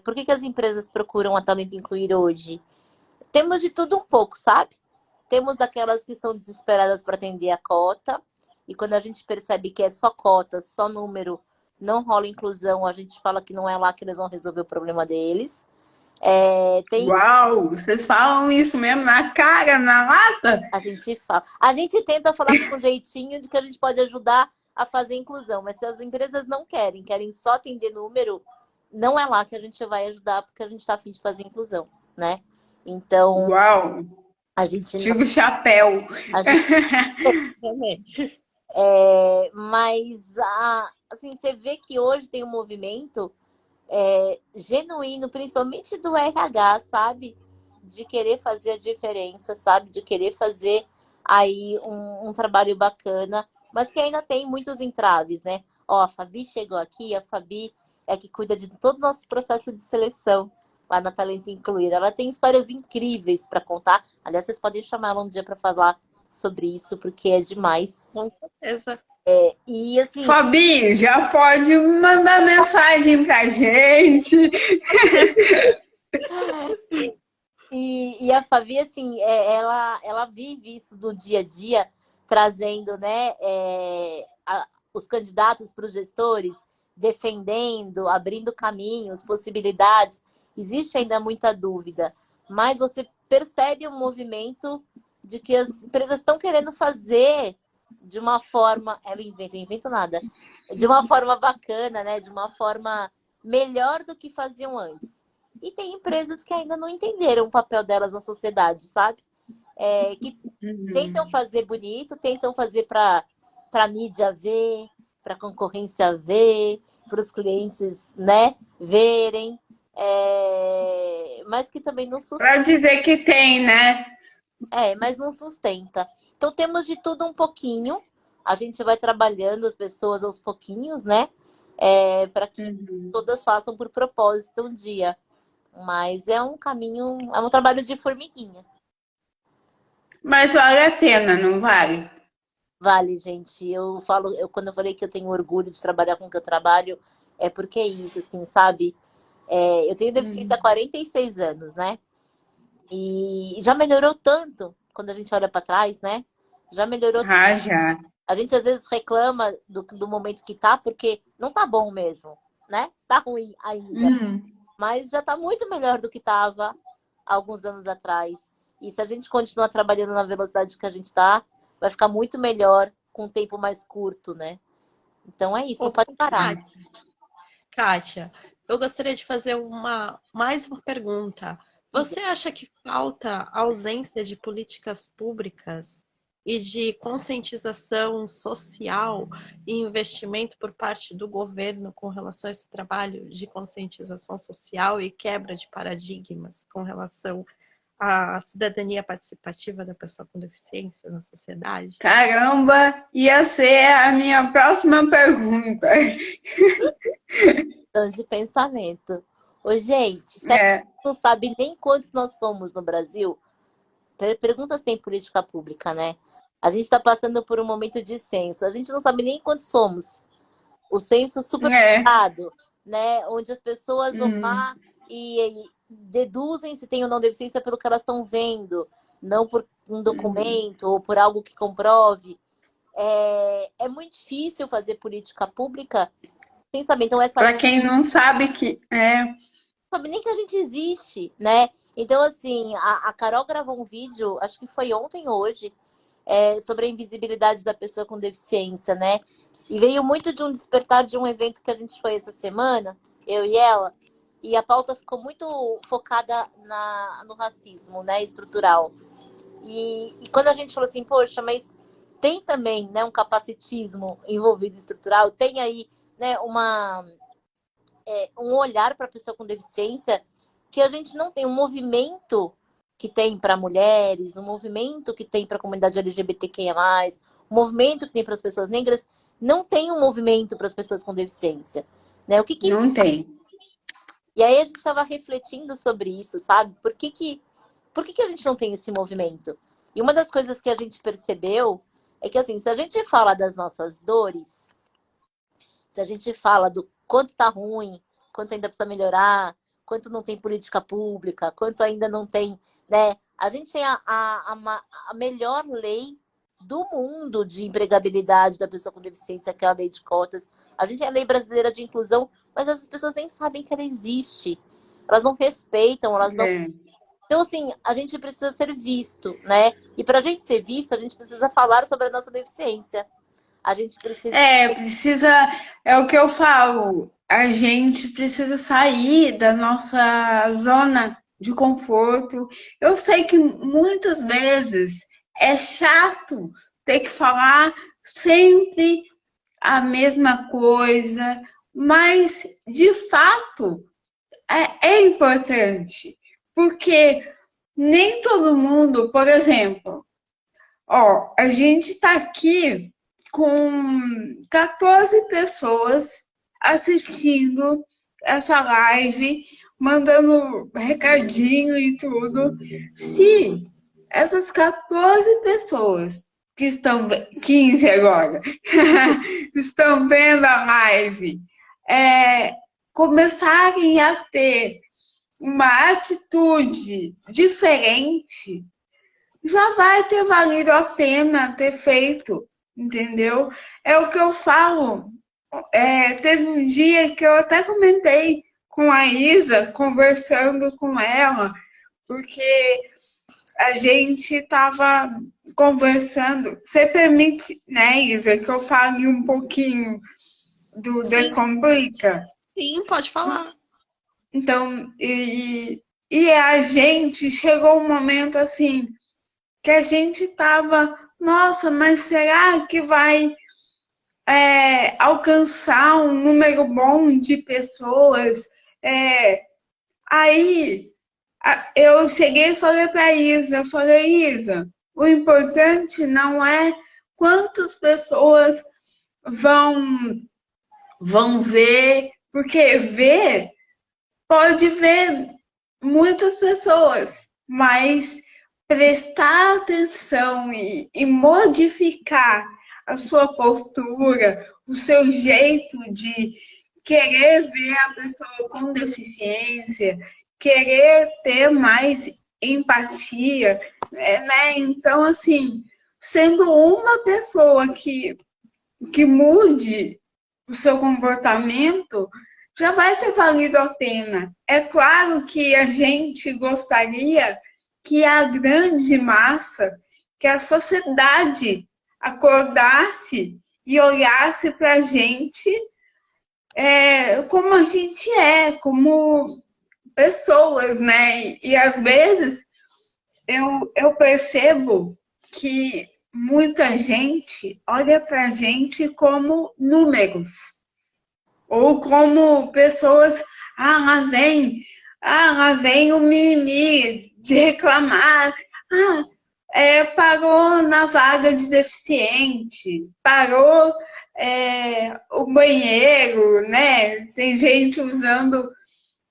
por que as empresas procuram a Talento Incluir hoje, temos de tudo um pouco, sabe? Temos daquelas que estão desesperadas para atender a cota, e quando a gente percebe que é só cota, só número, não rola inclusão, a gente fala que não é lá que eles vão resolver o problema deles. Tem Uau, vocês falam isso mesmo na cara, na lata? A gente fala. A gente tenta falar com um jeitinho de que a gente pode ajudar a fazer inclusão, mas se as empresas não querem só atender número, não é lá que a gente vai ajudar, porque a gente está a fim de fazer inclusão, né? Então, Uau, a gente não. tira o chapéu. A gente, Também. mas, assim, você vê que hoje tem um movimento genuíno, principalmente do RH, sabe? De querer fazer a diferença, sabe? De querer fazer aí um trabalho bacana, mas que ainda tem muitos entraves, né? Ó, a Fabi chegou aqui, a Fabi é a que cuida de todo o nosso processo de seleção lá na Talento Incluir. Ela tem histórias incríveis para contar. Aliás, vocês podem chamar ela um dia para falar sobre isso, porque é demais. Com certeza. E assim, Fabi, já pode mandar mensagem pra gente. E a Fabi, assim, ela vive isso do dia a dia, trazendo, né, os candidatos para os gestores, defendendo, abrindo caminhos, possibilidades. Existe ainda muita dúvida, mas você percebe um movimento de que as empresas estão querendo fazer de uma forma, ela invento nada, de uma forma bacana, né, de uma forma melhor do que faziam antes. E tem empresas que ainda não entenderam o papel delas na sociedade, sabe? Que tentam fazer bonito, tentam fazer para a mídia ver, para a concorrência ver, para os clientes, né, verem, mas que também não sustenta. Pra dizer que tem, né? Mas não sustenta. Então temos de tudo um pouquinho. A gente vai trabalhando as pessoas aos pouquinhos, né? Para que todas façam por propósito um dia. Mas é um caminho, é um trabalho de formiguinha. Mas vale a pena, não vale? Vale, gente. Quando eu falei que eu tenho orgulho de trabalhar com o que eu trabalho, é porque é isso, assim, sabe? Eu tenho deficiência há 46 anos, né? E já melhorou tanto quando a gente olha para trás, né? Já melhorou. Já. A gente às vezes reclama do momento que tá, porque não tá bom mesmo, né? Tá ruim ainda. Mas já está muito melhor do que estava há alguns anos atrás. E se a gente continuar trabalhando na velocidade que a gente está, vai ficar muito melhor com um tempo mais curto, né? Então é isso, não pode parar. Kátia, eu gostaria de fazer mais uma pergunta. Você acha que falta ausência de políticas públicas e de conscientização social e investimento por parte do governo com relação a esse trabalho de conscientização social e quebra de paradigmas com relação à cidadania participativa da pessoa com deficiência na sociedade? Caramba, ia ser a minha próxima pergunta. De pensamento. Ô, gente, você não sabe nem quantos nós somos no Brasil? Pergunta se tem política pública, né? A gente está passando por um momento de censo. A gente não sabe nem quantos somos. O censo supermercado, né? Onde as pessoas vão lá e deduzem se tem ou não deficiência pelo que elas estão vendo, não por um documento ou por algo que comprove. É muito difícil fazer política pública sem saber. Então, para quem não sabe que não sabe nem que a gente existe, né? Então, assim, a Carol gravou um vídeo, acho que foi ontem ou hoje, sobre a invisibilidade da pessoa com deficiência, né? E veio muito de um despertar de um evento que a gente foi essa semana, eu e ela, e a pauta ficou muito focada no racismo, né, estrutural. E quando a gente falou assim, poxa, mas tem também, né, um capacitismo envolvido estrutural, tem aí, né, um olhar para a pessoa com deficiência que a gente não tem, um movimento que tem para mulheres, um movimento que tem para a comunidade LGBTQIA+, um movimento que tem para as pessoas negras, não tem um movimento para as pessoas com deficiência, né? Não tem. E aí a gente estava refletindo sobre isso, sabe? Por que a gente não tem esse movimento? E uma das coisas que a gente percebeu é que, assim, se a gente fala das nossas dores, se a gente fala do quanto tá ruim, quanto ainda precisa melhorar, quanto não tem política pública, quanto ainda não tem, né? A gente tem a melhor lei do mundo de empregabilidade da pessoa com deficiência, que é a lei de cotas. A gente tem a lei brasileira de inclusão, mas as pessoas nem sabem que ela existe. Elas não respeitam, elas não... Então, assim, a gente precisa ser visto, né? E para a gente ser visto, a gente precisa falar sobre a nossa deficiência. A gente precisa... É o que eu falo. A gente precisa sair da nossa zona de conforto. Eu sei que muitas vezes é chato ter que falar sempre a mesma coisa, mas, de fato, é importante. Porque nem todo mundo, por exemplo, a gente está aqui com 14 pessoas assistindo essa live, mandando recadinho e tudo. Se essas 14 pessoas que estão, 15 agora, estão vendo a live, começarem a ter uma atitude diferente, já vai ter valido a pena ter feito, entendeu? É o que eu falo. Teve um dia que eu até comentei com a Isa, conversando com ela, porque a gente estava conversando. Você permite, né, Isa, que eu fale um pouquinho do Descomplica? Sim, pode falar. Então, e a gente chegou um momento assim que a gente tava, nossa, mas será que vai alcançar um número bom de pessoas? Aí eu cheguei e falei para Isa, Isa, o importante não é quantas pessoas vão ver, porque ver pode ver muitas pessoas, mas prestar atenção e modificar a sua postura, o seu jeito de querer ver a pessoa com deficiência, querer ter mais empatia, né? Então, assim, sendo uma pessoa que mude o seu comportamento, já vai ter valido a pena. É claro que a gente gostaria que a grande massa, que a sociedade acordasse e olhasse para a gente como a gente como pessoas, né? E às vezes eu percebo que muita gente olha para a gente como números, ou como pessoas, lá vem o mimimi de reclamar, parou na vaga de deficiente, parou o banheiro, né? Tem gente usando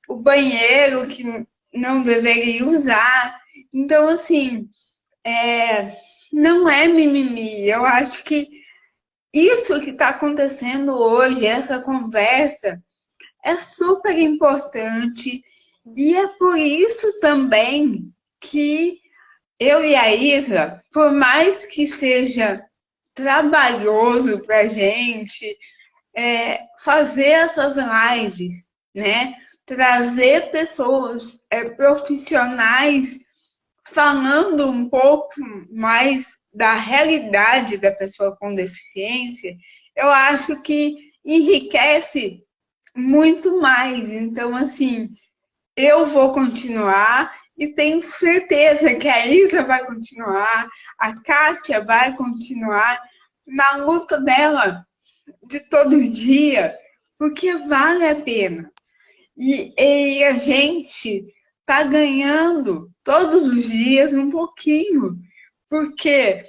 o banheiro que não deveria usar. Então, assim, não é mimimi. Eu acho que isso que está acontecendo hoje, essa conversa, é super importante. E é por isso também que eu e a Isa, por mais que seja trabalhoso para a gente fazer essas lives, né? Trazer pessoas profissionais falando um pouco mais da realidade da pessoa com deficiência, eu acho que enriquece muito mais. Então, assim, eu vou continuar e tenho certeza que a Isa vai continuar, a Kátia vai continuar na luta dela de todo dia, porque vale a pena. E a gente tá ganhando todos os dias um pouquinho, porque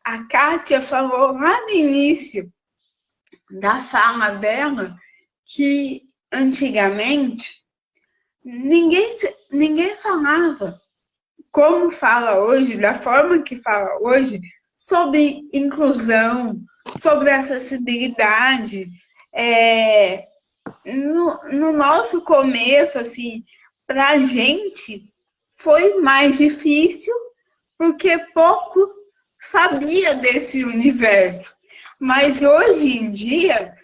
a Kátia falou lá no início da fala dela que antigamente ninguém falava como fala hoje, da forma que fala hoje, sobre inclusão, sobre acessibilidade. No nosso começo, assim, para a gente foi mais difícil porque pouco sabia desse universo. Mas hoje em dia,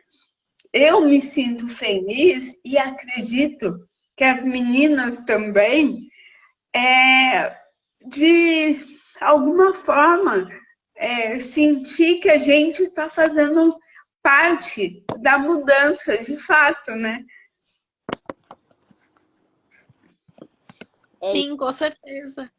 eu me sinto feliz e acredito que as meninas também, de alguma forma, sentir que a gente está fazendo parte da mudança, de fato, né? Sim, com certeza.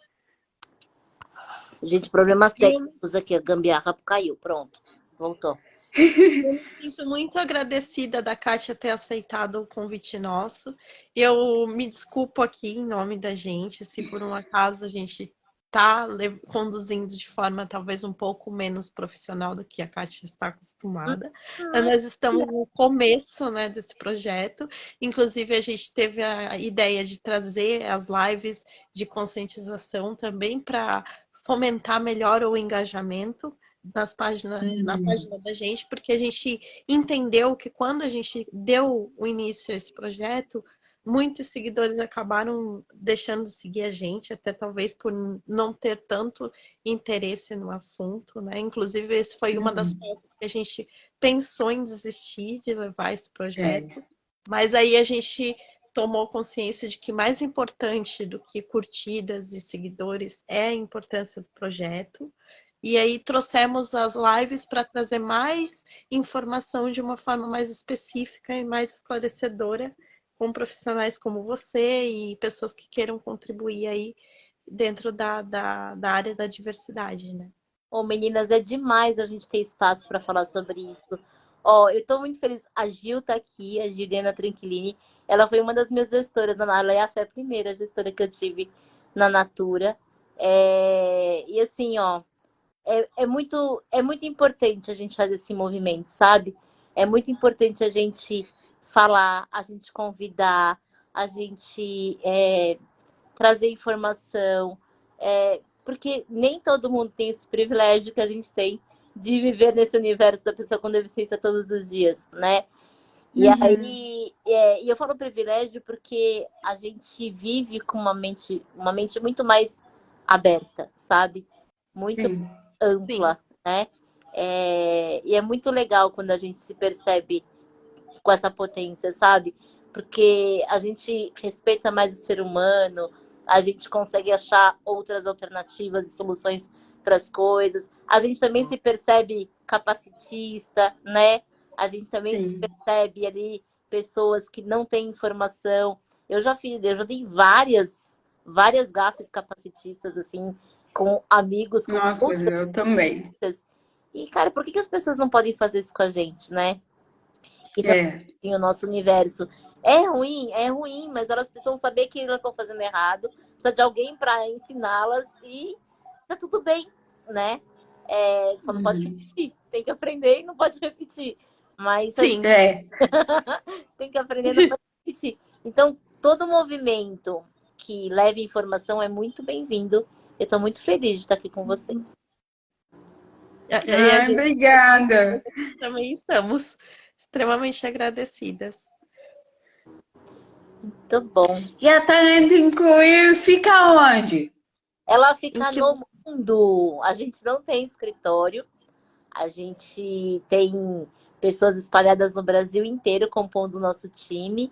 Gente, problemas técnicos aqui, a gambiarra caiu, pronto, voltou. Eu me sinto muito agradecida da Kátia ter aceitado o convite nosso. Eu me desculpo aqui em nome da gente, se por um acaso a gente está conduzindo de forma talvez um pouco menos profissional do que a Kátia está acostumada. Nós estamos no começo, né, desse projeto. Inclusive, a gente teve a ideia de trazer as lives de conscientização também para fomentar melhor o engajamento na página da gente, porque a gente entendeu que quando a gente deu o início a esse projeto, muitos seguidores acabaram deixando de seguir a gente, até talvez por não ter tanto interesse no assunto, né? Inclusive, esse foi uma das coisas que a gente pensou em desistir de levar esse projeto, mas aí a gente tomou consciência de que mais importante do que curtidas e seguidores é a importância do projeto. E aí trouxemos as lives para trazer mais informação de uma forma mais específica e mais esclarecedora, com profissionais como você e pessoas que queiram contribuir aí dentro da área da diversidade, né? Ô, meninas, é demais a gente ter espaço para falar sobre isso. Ó, eu estou muito feliz. A Gil tá aqui, a Giliana Tranquilini. Ela foi uma das minhas gestoras. Aliás, foi a primeira gestora que eu tive na Natura. E assim, ó, é muito importante a gente fazer esse movimento, sabe? É muito importante a gente falar, a gente convidar, a gente trazer informação, porque nem todo mundo tem esse privilégio que a gente tem de viver nesse universo da pessoa com deficiência todos os dias, né? E aí, e eu falo privilégio porque a gente vive com uma mente muito mais aberta, sabe? Muito ampla, né? E é muito legal quando a gente se percebe com essa potência, sabe? Porque a gente respeita mais o ser humano, a gente consegue achar outras alternativas e soluções para as coisas. A gente também se percebe capacitista, né? A gente também se percebe ali pessoas que não têm informação. Eu já dei várias gafes capacitistas, assim, com amigos. Com Nossa, eu também. E, cara, por que as pessoas não podem fazer isso com a gente, né? E o nosso universo. É ruim, mas elas precisam saber que elas estão fazendo errado. Precisa de alguém para ensiná-las e tá tudo bem, né? Só não pode repetir. Tem que aprender e não pode repetir. Mas sim, tem que aprender e não pode repetir. Então, todo movimento que leve informação é muito bem-vindo. Eu estou muito feliz de estar aqui com vocês. Obrigada. Também estamos extremamente agradecidas. Muito bom. E a Talento Incluir fica onde? Ela fica no mundo. A gente não tem escritório. A gente tem pessoas espalhadas no Brasil inteiro compondo o nosso time.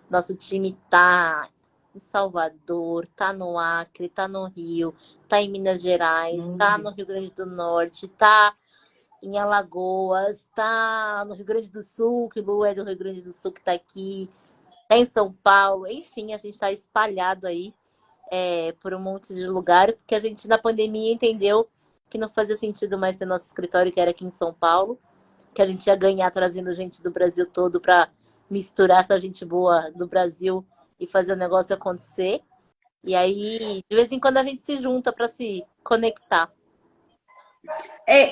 Nosso time está em Salvador, tá no Acre, tá no Rio, tá em Minas Gerais, tá no Rio Grande do Norte, tá em Alagoas, tá no Rio Grande do Sul, que o Lu é do Rio Grande do Sul que tá aqui, tá em São Paulo, enfim, a gente tá espalhado aí por um monte de lugar, porque a gente na pandemia entendeu que não fazia sentido mais ter nosso escritório, que era aqui em São Paulo, que a gente ia ganhar trazendo gente do Brasil todo para misturar essa gente boa do Brasil e fazer o negócio acontecer. E aí, de vez em quando a gente se junta para se conectar.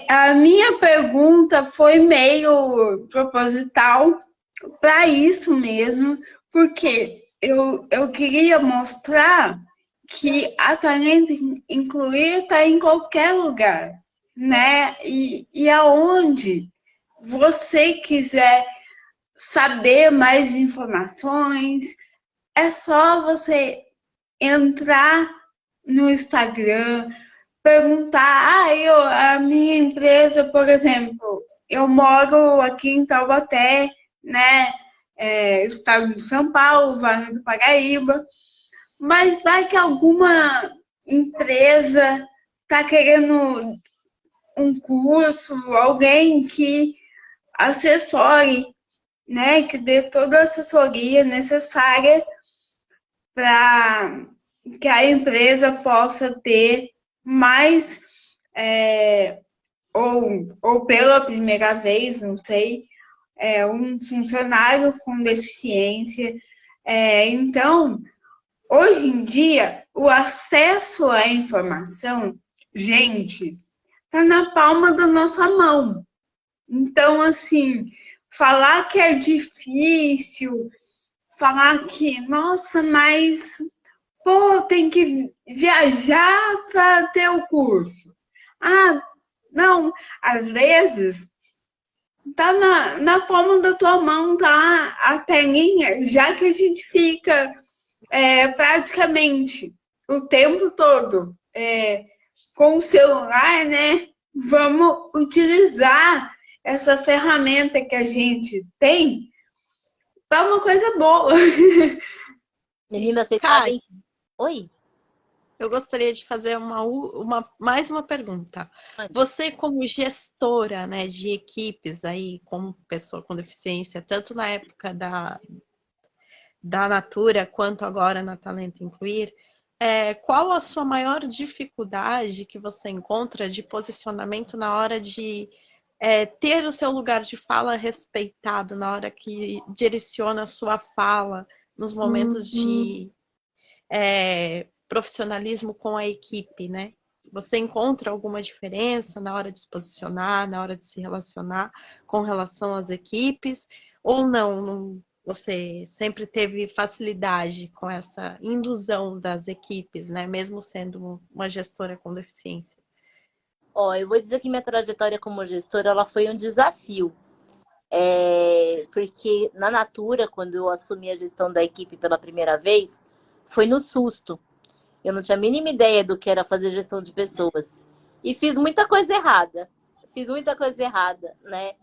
A minha pergunta foi meio proposital para isso mesmo, porque eu queria mostrar que a Talento Incluir está em qualquer lugar, né? E aonde você quiser saber mais informações, é só você entrar no Instagram, perguntar, a minha empresa, por exemplo, eu moro aqui em Taubaté, né? Estado de São Paulo, Vale do Paraíba, mas vai que alguma empresa está querendo um curso, alguém que assessore, né? Que dê toda a assessoria necessária para que a empresa possa ter mais, ou pela primeira vez, não sei, um funcionário com deficiência. Então, hoje em dia, o acesso à informação, gente, está na palma da nossa mão. Então, assim, falar que é difícil, falar que, nossa, mas pô, tem que viajar para ter o curso. Ah, não, às vezes tá na palma da tua mão, tá a telinha, já que a gente fica praticamente o tempo todo com o celular, né? Vamos utilizar essa ferramenta que a gente tem para uma coisa boa. Menina, você tá bem? Kate, Oi? eu gostaria de fazer mais uma pergunta. Você, como gestora, né, de equipes aí, como pessoa com deficiência, tanto na época da Natura quanto agora na Talento Incluir, qual a sua maior dificuldade que você encontra de posicionamento na hora de ter o seu lugar de fala respeitado, na hora que direciona a sua fala, nos momentos de profissionalismo com a equipe, né? Você encontra alguma diferença na hora de se posicionar, na hora de se relacionar com relação às equipes? Ou não? Você sempre teve facilidade com essa indução das equipes, né? Mesmo sendo uma gestora com deficiência. Ó, eu vou dizer que minha trajetória como gestora, ela foi um desafio. Porque na Natura, quando eu assumi a gestão da equipe pela primeira vez, foi no susto. Eu não tinha a mínima ideia do que era fazer gestão de pessoas. E fiz muita coisa errada. Né?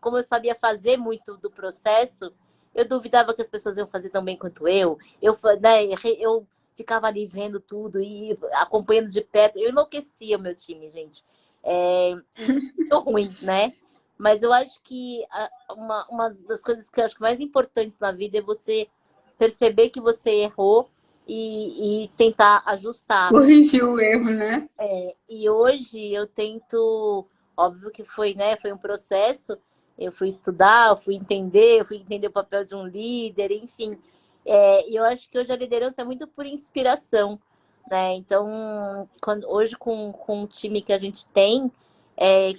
Como eu sabia fazer muito do processo, eu duvidava que as pessoas iam fazer tão bem quanto eu. Eu ficava ali vendo tudo e acompanhando de perto. Eu enlouquecia o meu time, gente. Muito ruim, né? Mas eu acho que uma das coisas que eu acho mais importantes na vida é você perceber que você errou e tentar ajustar. Corrigir o erro, né? E hoje eu tento, óbvio que foi um processo, eu fui estudar, eu fui entender o papel de um líder, enfim. E eu acho que hoje a liderança é muito por inspiração, né? Então, hoje com o time que a gente tem,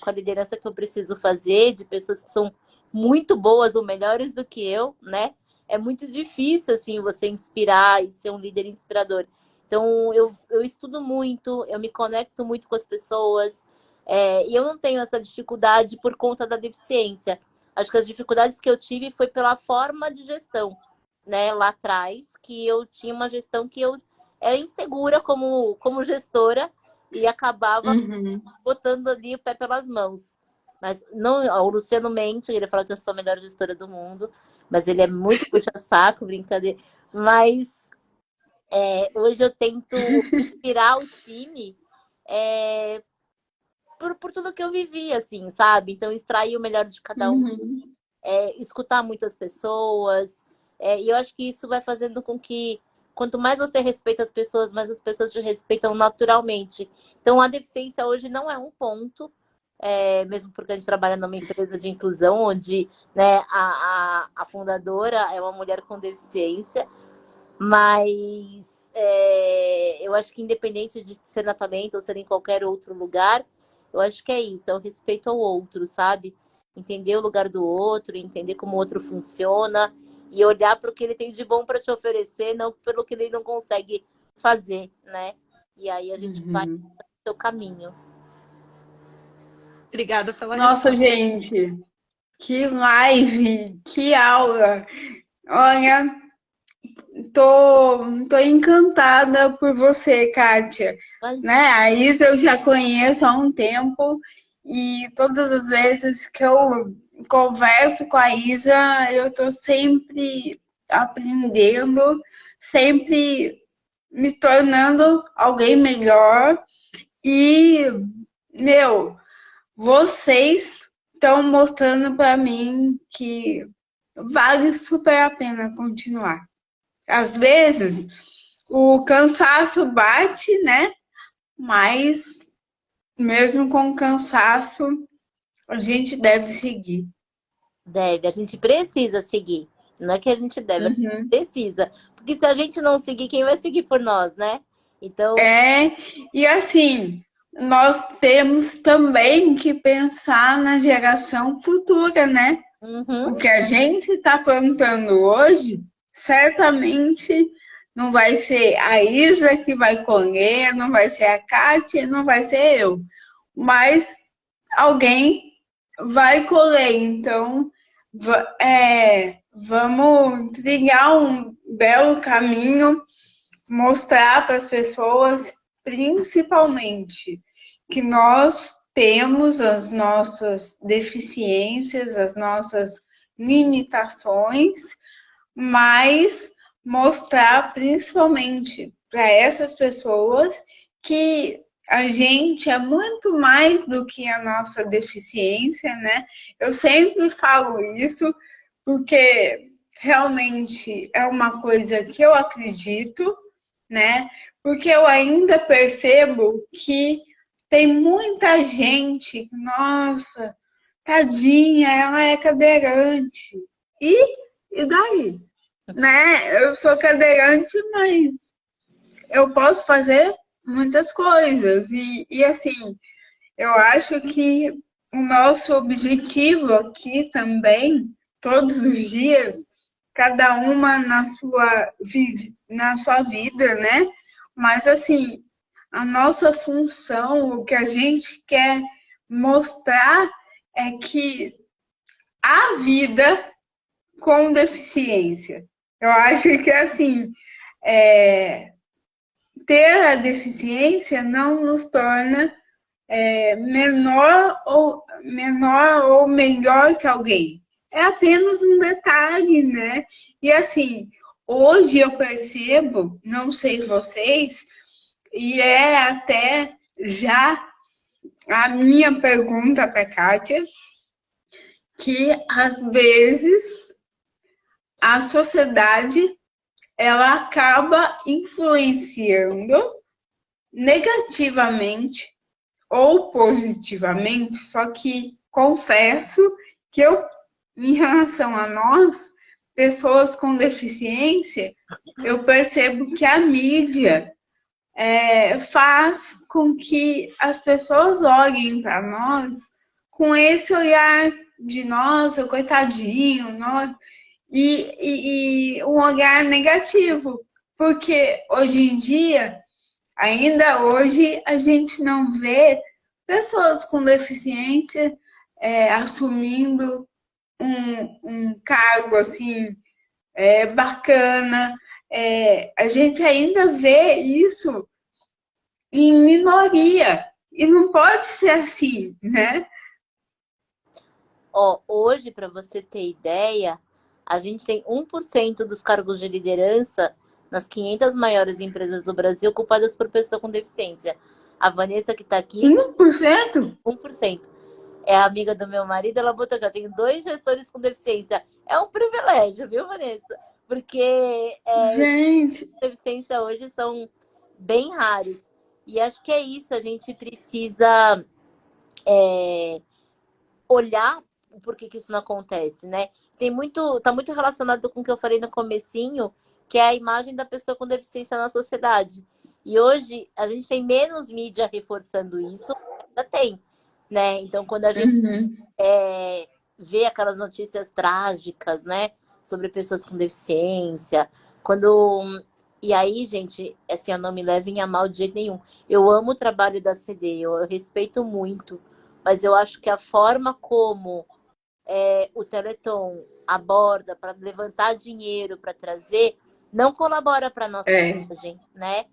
com a liderança que eu preciso fazer, de pessoas que são muito boas ou melhores do que eu, né? É muito difícil, assim, você inspirar e ser um líder inspirador. Então, eu estudo muito, eu me conecto muito com as pessoas, e eu não tenho essa dificuldade por conta da deficiência. Acho que as dificuldades que eu tive foi pela forma de gestão, né? Lá atrás, que eu tinha uma gestão que eu era insegura como gestora e acabava botando ali o pé pelas mãos. Mas não, o Luciano mente, ele fala que eu sou a melhor gestora do mundo, mas ele é muito puxa-saco, brincadeira. Mas hoje eu tento inspirar o time por tudo que eu vivi, assim, sabe? Então, extrair o melhor de cada um, Uhum. escutar muitas pessoas. E eu acho que isso vai fazendo com que, quanto mais você respeita as pessoas, mais as pessoas te respeitam naturalmente. Então, a deficiência hoje não é um ponto, mesmo porque a gente trabalha numa empresa de inclusão, onde, né, a fundadora é uma mulher com deficiência, mas eu acho que independente de ser na Talento ou ser em qualquer outro lugar, eu acho que é isso, é o respeito ao outro, sabe? Entender o lugar do outro, entender como o outro funciona e olhar para o que ele tem de bom para te oferecer, não pelo que ele não consegue fazer, né? E aí a gente vai Uhum. no seu caminho. Obrigada pela Nossa, resposta. gente, que live, que aula. Olha, tô encantada por você, Kátia. Né? Imagina. A Isa eu já conheço há um tempo e todas as vezes que eu converso com a Isa, eu tô sempre aprendendo, sempre me tornando alguém melhor. E, meu, vocês estão mostrando para mim que vale super a pena continuar. Às vezes, o cansaço bate, né? Mas, mesmo com cansaço, a gente deve seguir. Deve, a gente precisa seguir. Não é que a gente deve, a gente Uhum. precisa. Porque se a gente não seguir, quem vai seguir por nós, né? Então, É, e assim, nós temos também que pensar na geração futura, né? O uhum, que a gente está plantando hoje, certamente não vai ser a Isa que vai colher, não vai ser a Kátia, não vai ser eu. Mas alguém vai colher. Então, vamos trilhar um belo caminho, mostrar para as pessoas, principalmente, que nós temos as nossas deficiências, as nossas limitações, mas mostrar principalmente para essas pessoas que a gente é muito mais do que a nossa deficiência, né? Eu sempre falo isso porque realmente é uma coisa que eu acredito, né? Porque eu ainda percebo que tem muita gente, nossa, tadinha, ela é cadeirante. E daí? Né? Eu sou cadeirante, mas eu posso fazer muitas coisas. E assim, eu acho que o nosso objetivo aqui também, todos os dias, cada uma na sua vida, né? Mas assim, a nossa função, o que a gente quer mostrar é que a vida com deficiência. Eu acho que assim, é, ter a deficiência não nos torna menor ou melhor que alguém. É apenas um detalhe, né? E assim, hoje eu percebo, não sei vocês, e é até já a minha pergunta para a Kátia, que às vezes a sociedade ela acaba influenciando negativamente ou positivamente, só que confesso que eu, em relação a nós, pessoas com deficiência, eu percebo que a mídia faz com que as pessoas olhem para nós com esse olhar de nossa, coitadinho, nossa, e um olhar negativo, porque hoje em dia, ainda hoje, a gente não vê pessoas com deficiência assumindo um cargo assim bacana. A gente ainda vê isso em minoria e não pode ser assim, né? ó, hoje, para você ter ideia, A gente tem 1% dos cargos de liderança nas 500 maiores empresas do Brasil ocupadas por pessoa com deficiência. A Vanessa, que está aqui, 1%? 1%. É amiga do meu marido, ela botou aqui, eu tenho 2 gestores com deficiência. É um privilégio, viu, Vanessa? Porque Gente. deficiência hoje são bem raros. E acho que é isso, a gente precisa olhar por que isso não acontece, né? Tá muito relacionado com o que eu falei no comecinho, que é a imagem da pessoa com deficiência na sociedade. E hoje a gente tem menos mídia reforçando isso, ainda tem, né? Então, quando a gente vê aquelas notícias trágicas, né, sobre pessoas com deficiência, e aí, gente, assim, eu não me levem a mal de jeito nenhum. Eu amo o trabalho da CD, eu respeito muito, mas eu acho que a forma como o Teleton aborda para levantar dinheiro, para trazer, não colabora para a nossa imagem, né?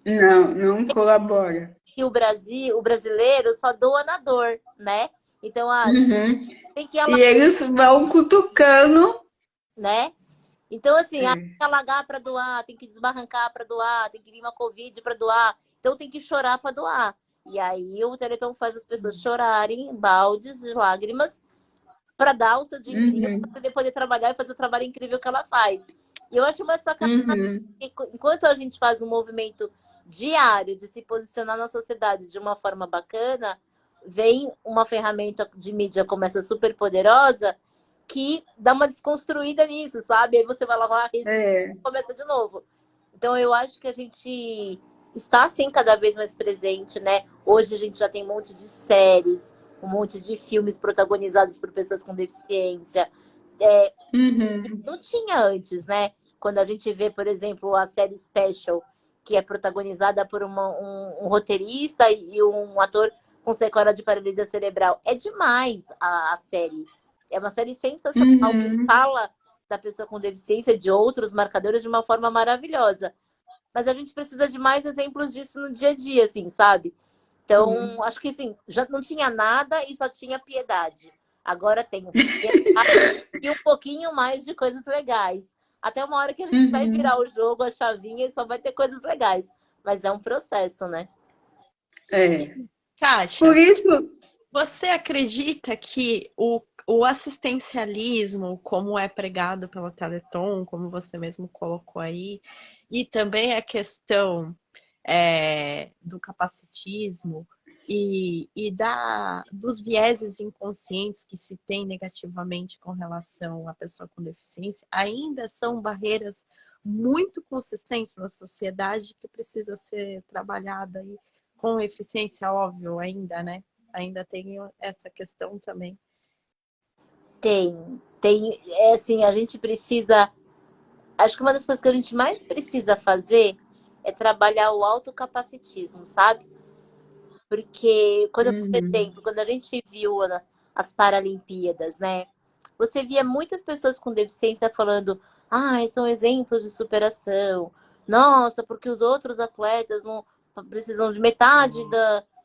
Não colabora. E o brasileiro só doa na dor, né? Então, tem que E eles vão cutucando. né? Então, assim, tem que alagar para doar, tem que desbarrancar para doar, tem que vir uma Covid para doar. Então, tem que chorar para doar. E aí, o Teleton faz as pessoas chorarem, baldes de lágrimas, para dar o seu dinheirinho, para poder trabalhar e fazer o trabalho incrível que ela faz. E eu acho uma sacanagem que, enquanto a gente faz um movimento diário de se posicionar na sociedade de uma forma bacana, vem uma ferramenta de mídia como essa super poderosa que dá uma desconstruída nisso, sabe? Aí você vai lavar e começa de novo. Então, eu acho que a gente está, sim, cada vez mais presente, né? Hoje a gente já tem um monte de séries, um monte de filmes protagonizados por pessoas com deficiência. Não tinha antes, né? Quando a gente vê, por exemplo, a série Special, que é protagonizada por um roteirista e um ator com sequela de paralisia cerebral. É demais a série. É uma série sensacional que fala da pessoa com deficiência, de outros marcadores, de uma forma maravilhosa. Mas a gente precisa de mais exemplos disso no dia a dia, assim, sabe? Então, acho que assim, já não tinha nada e só tinha piedade. Agora tem piedade e um pouquinho mais de coisas legais. Até uma hora que a gente vai virar o jogo, a chavinha, e só vai ter coisas legais. Mas é um processo, né? Kátia, Por isso, você acredita que o assistencialismo, como é pregado pelo Teleton, como você mesmo colocou aí, e também a questão do capacitismo dos vieses inconscientes que se tem negativamente com relação à pessoa com deficiência, ainda são barreiras muito consistentes na sociedade que precisa ser trabalhada aí com eficiência, óbvio, ainda, né? Ainda tem essa questão também. Tem. Assim, a gente precisa... Acho que uma das coisas que a gente mais precisa fazer é trabalhar o autocapacitismo, sabe? Porque, por exemplo, quando a gente viu as Paralimpíadas, né? Você via muitas pessoas com deficiência falando: são exemplos de superação. Nossa, porque os outros atletas não precisam de metade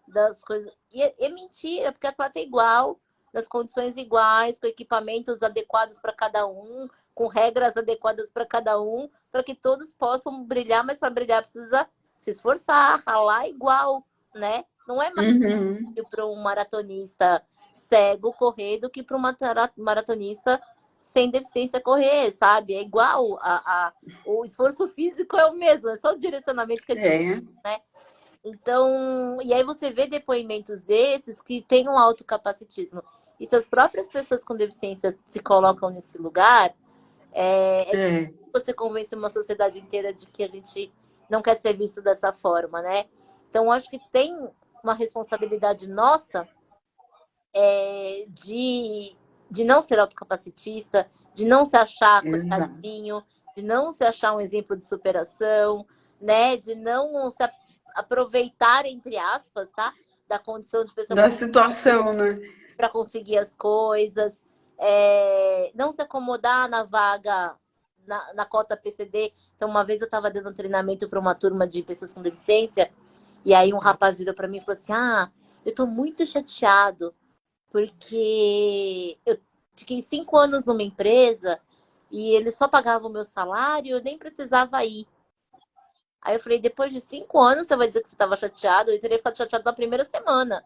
das coisas. E é mentira, porque atleta é igual, nas condições iguais, com equipamentos adequados para cada um, com regras adequadas para cada um, para que todos possam brilhar, mas para brilhar precisa se esforçar, ralar igual, né? Não é mais para um maratonista cego correr do que para um maratonista sem deficiência correr, sabe? É igual, o esforço físico é o mesmo, é só o direcionamento que é diferente, né? Então, e aí você vê depoimentos desses que tem um autocapacitismo. E se as próprias pessoas com deficiência se colocam nesse lugar, você convence uma sociedade inteira de que a gente não quer ser visto dessa forma, né? Então, acho que tem uma responsabilidade nossa de não ser autocapacitista, de não se achar coitadinho, de não se achar um exemplo de superação, né? De não se aproveitar, entre aspas, tá? Da condição de pessoa da situação, né? Para conseguir as coisas, não se acomodar na vaga, na cota PCD. Então, uma vez eu estava dando um treinamento para uma turma de pessoas com deficiência, e aí um rapaz virou para mim e falou assim: eu estou muito chateado, porque eu fiquei 5 anos numa empresa e eles só pagavam o meu salário, eu nem precisava ir. Aí eu falei, depois de 5 anos você vai dizer que você estava chateado? Eu teria ficado chateado na primeira semana,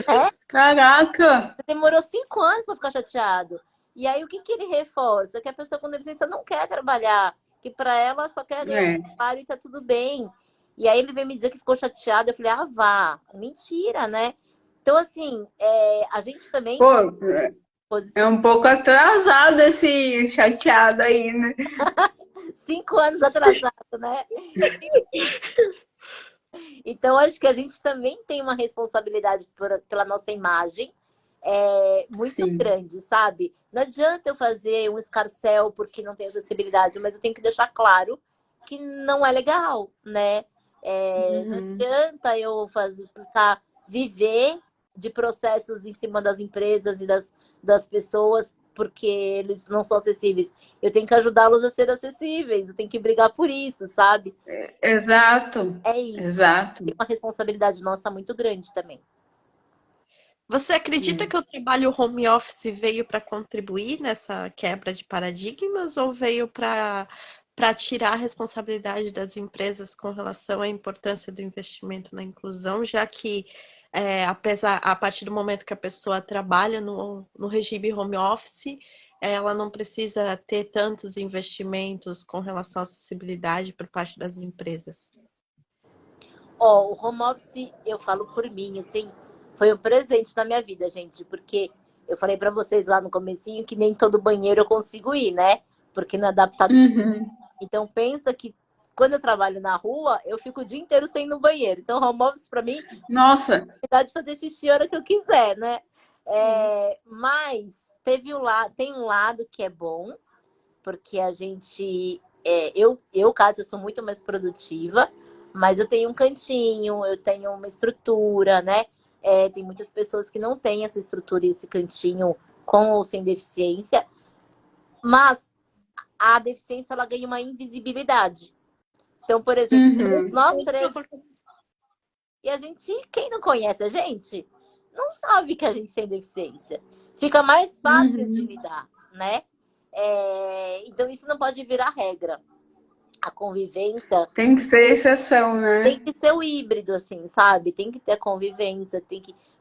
né? Caraca! Você demorou 5 anos para ficar chateado. E aí o que ele reforça? Que a pessoa com deficiência não quer trabalhar, que para ela só quer ganhar É. salário e tá tudo bem. E aí ele veio me dizer que ficou chateado. Eu falei, ah, vá. Mentira, né? Então, assim, a gente também Pô, tem é posição um pouco atrasado esse chateado aí, né? 5 anos atrasado, né? Então, acho que a gente também tem uma responsabilidade pela nossa imagem muito Sim. grande, sabe? Não adianta eu fazer um escarcéu porque não tem acessibilidade, mas eu tenho que deixar claro que não é legal, né? Não Uhum. adianta eu viver de processos em cima das empresas e das pessoas porque eles não são acessíveis. Eu tenho que ajudá-los a ser acessíveis, eu tenho que brigar por isso, sabe? Exato. É isso. Tem Exato. uma responsabilidade nossa muito grande também. Você acredita É. que o trabalho home office veio para contribuir nessa quebra de paradigmas ou veio para tirar a responsabilidade das empresas com relação à importância do investimento na inclusão, já que a partir do momento que a pessoa trabalha no regime home office, ela não precisa ter tantos investimentos com relação à acessibilidade por parte das empresas? O home office, eu falo por mim, assim, foi um presente na minha vida, gente, porque eu falei pra vocês lá no comecinho que nem todo banheiro eu consigo ir, né? Porque não é adaptado. Uhum. Então pensa que quando eu trabalho na rua, eu fico o dia inteiro sem ir no banheiro. Então home office pra mim Nossa. é de fazer xixi a hora que eu quiser, né? Mas tem um lado que é bom, porque a gente. Kátia, eu sou muito mais produtiva, mas eu tenho um cantinho, eu tenho uma estrutura, né? Tem muitas pessoas que não têm essa estrutura e esse cantinho com ou sem deficiência, mas a deficiência ela ganha uma invisibilidade. Então, por exemplo, Uhum. nós três. E a gente, quem não conhece a gente, não sabe que a gente tem deficiência. Fica mais fácil de Uhum. lidar, né? Então, isso não pode virar regra. A convivência Tem que ser exceção, tem né? que ser o híbrido, assim, sabe? Tem que ter convivência,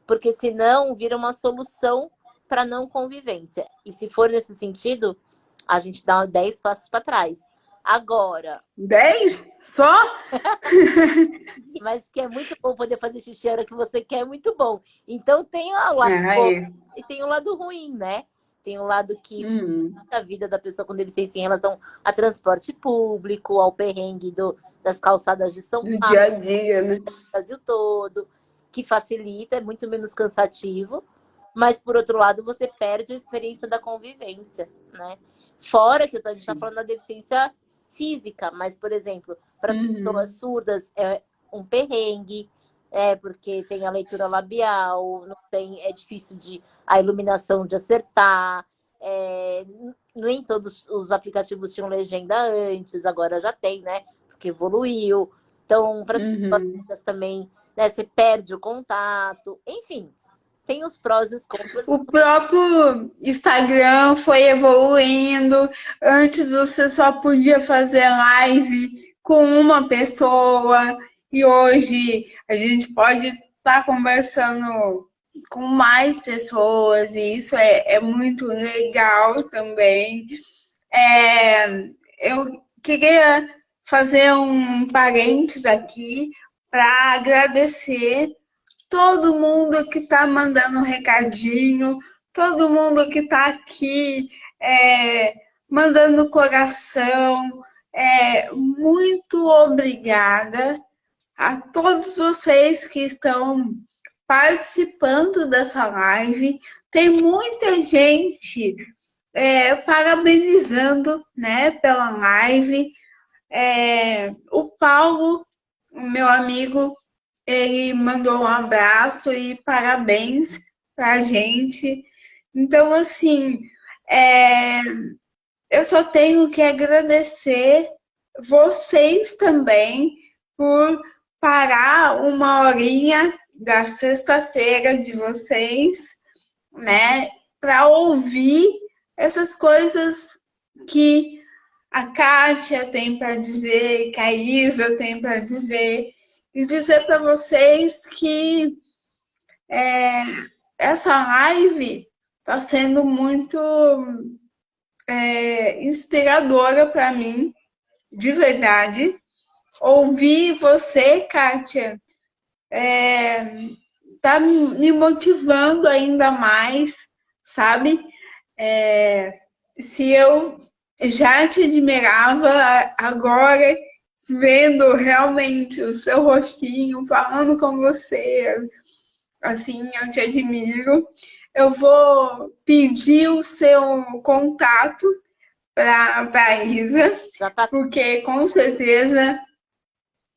porque senão vira uma solução para não convivência. E se for nesse sentido, a gente dá 10 passos para trás. Agora, 10? Só? mas que é muito bom poder fazer xixi a hora que você quer, é muito bom. Então tem o lado bom Aí. e tem o lado ruim, né? Tem o lado que Uhum. a vida da pessoa com deficiência em relação a transporte público, ao perrengue das calçadas de São Do Paulo, dia a dia, né? do Brasil todo, que facilita, é muito menos cansativo, mas por outro lado você perde a experiência da convivência, né? Fora que a gente está falando da deficiência física, mas, por exemplo, para pessoas Uhum. surdas é um perrengue, porque tem a leitura labial, não tem, é difícil a iluminação de acertar, nem todos os aplicativos tinham legenda antes, agora já tem, né? Porque evoluiu. Então, para Uhum. também, né, você perde o contato, enfim, tem os prós e os contras. O próprio Instagram foi evoluindo. Antes você só podia fazer live com uma pessoa e hoje a gente pode estar conversando com mais pessoas e isso é muito legal também. Eu queria fazer um parênteses aqui para agradecer todo mundo que está mandando um recadinho, todo mundo que está aqui mandando coração. Muito obrigada a todos vocês que estão participando dessa live. Tem muita gente parabenizando, né, pela live. O Paulo, o meu amigo, ele mandou um abraço e parabéns pra gente. Então, assim, eu só tenho que agradecer vocês também por parar uma horinha da sexta-feira de vocês, né, para ouvir essas coisas que a Kátia tem para dizer, que a Isa tem para dizer, e dizer para vocês que essa live está sendo muito inspiradora para mim, de verdade. Ouvir você, Kátia, tá me motivando ainda mais, sabe? Se eu já te admirava, agora vendo realmente o seu rostinho, falando com você, assim, eu te admiro. Eu vou pedir o seu contato para a Isa, Já tá... porque com certeza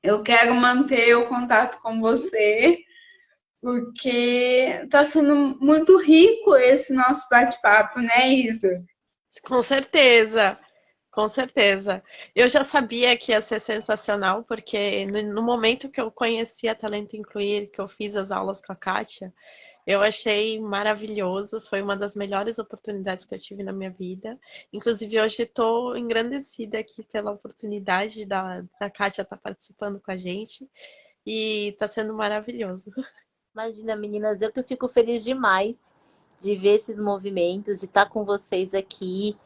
eu quero manter o contato com você, porque está sendo muito rico esse nosso bate-papo, né, Isa? Com certeza, com certeza. Eu já sabia que ia ser sensacional, porque no momento que eu conheci a Talento Incluir, que eu fiz as aulas com a Kátia, eu achei maravilhoso, foi uma das melhores oportunidades que eu tive na minha vida. Inclusive, hoje estou engrandecida aqui pela oportunidade da Kátia estar participando com a gente, e está sendo maravilhoso. Imagina, meninas, eu que fico feliz demais de ver esses movimentos, de estar com vocês aqui,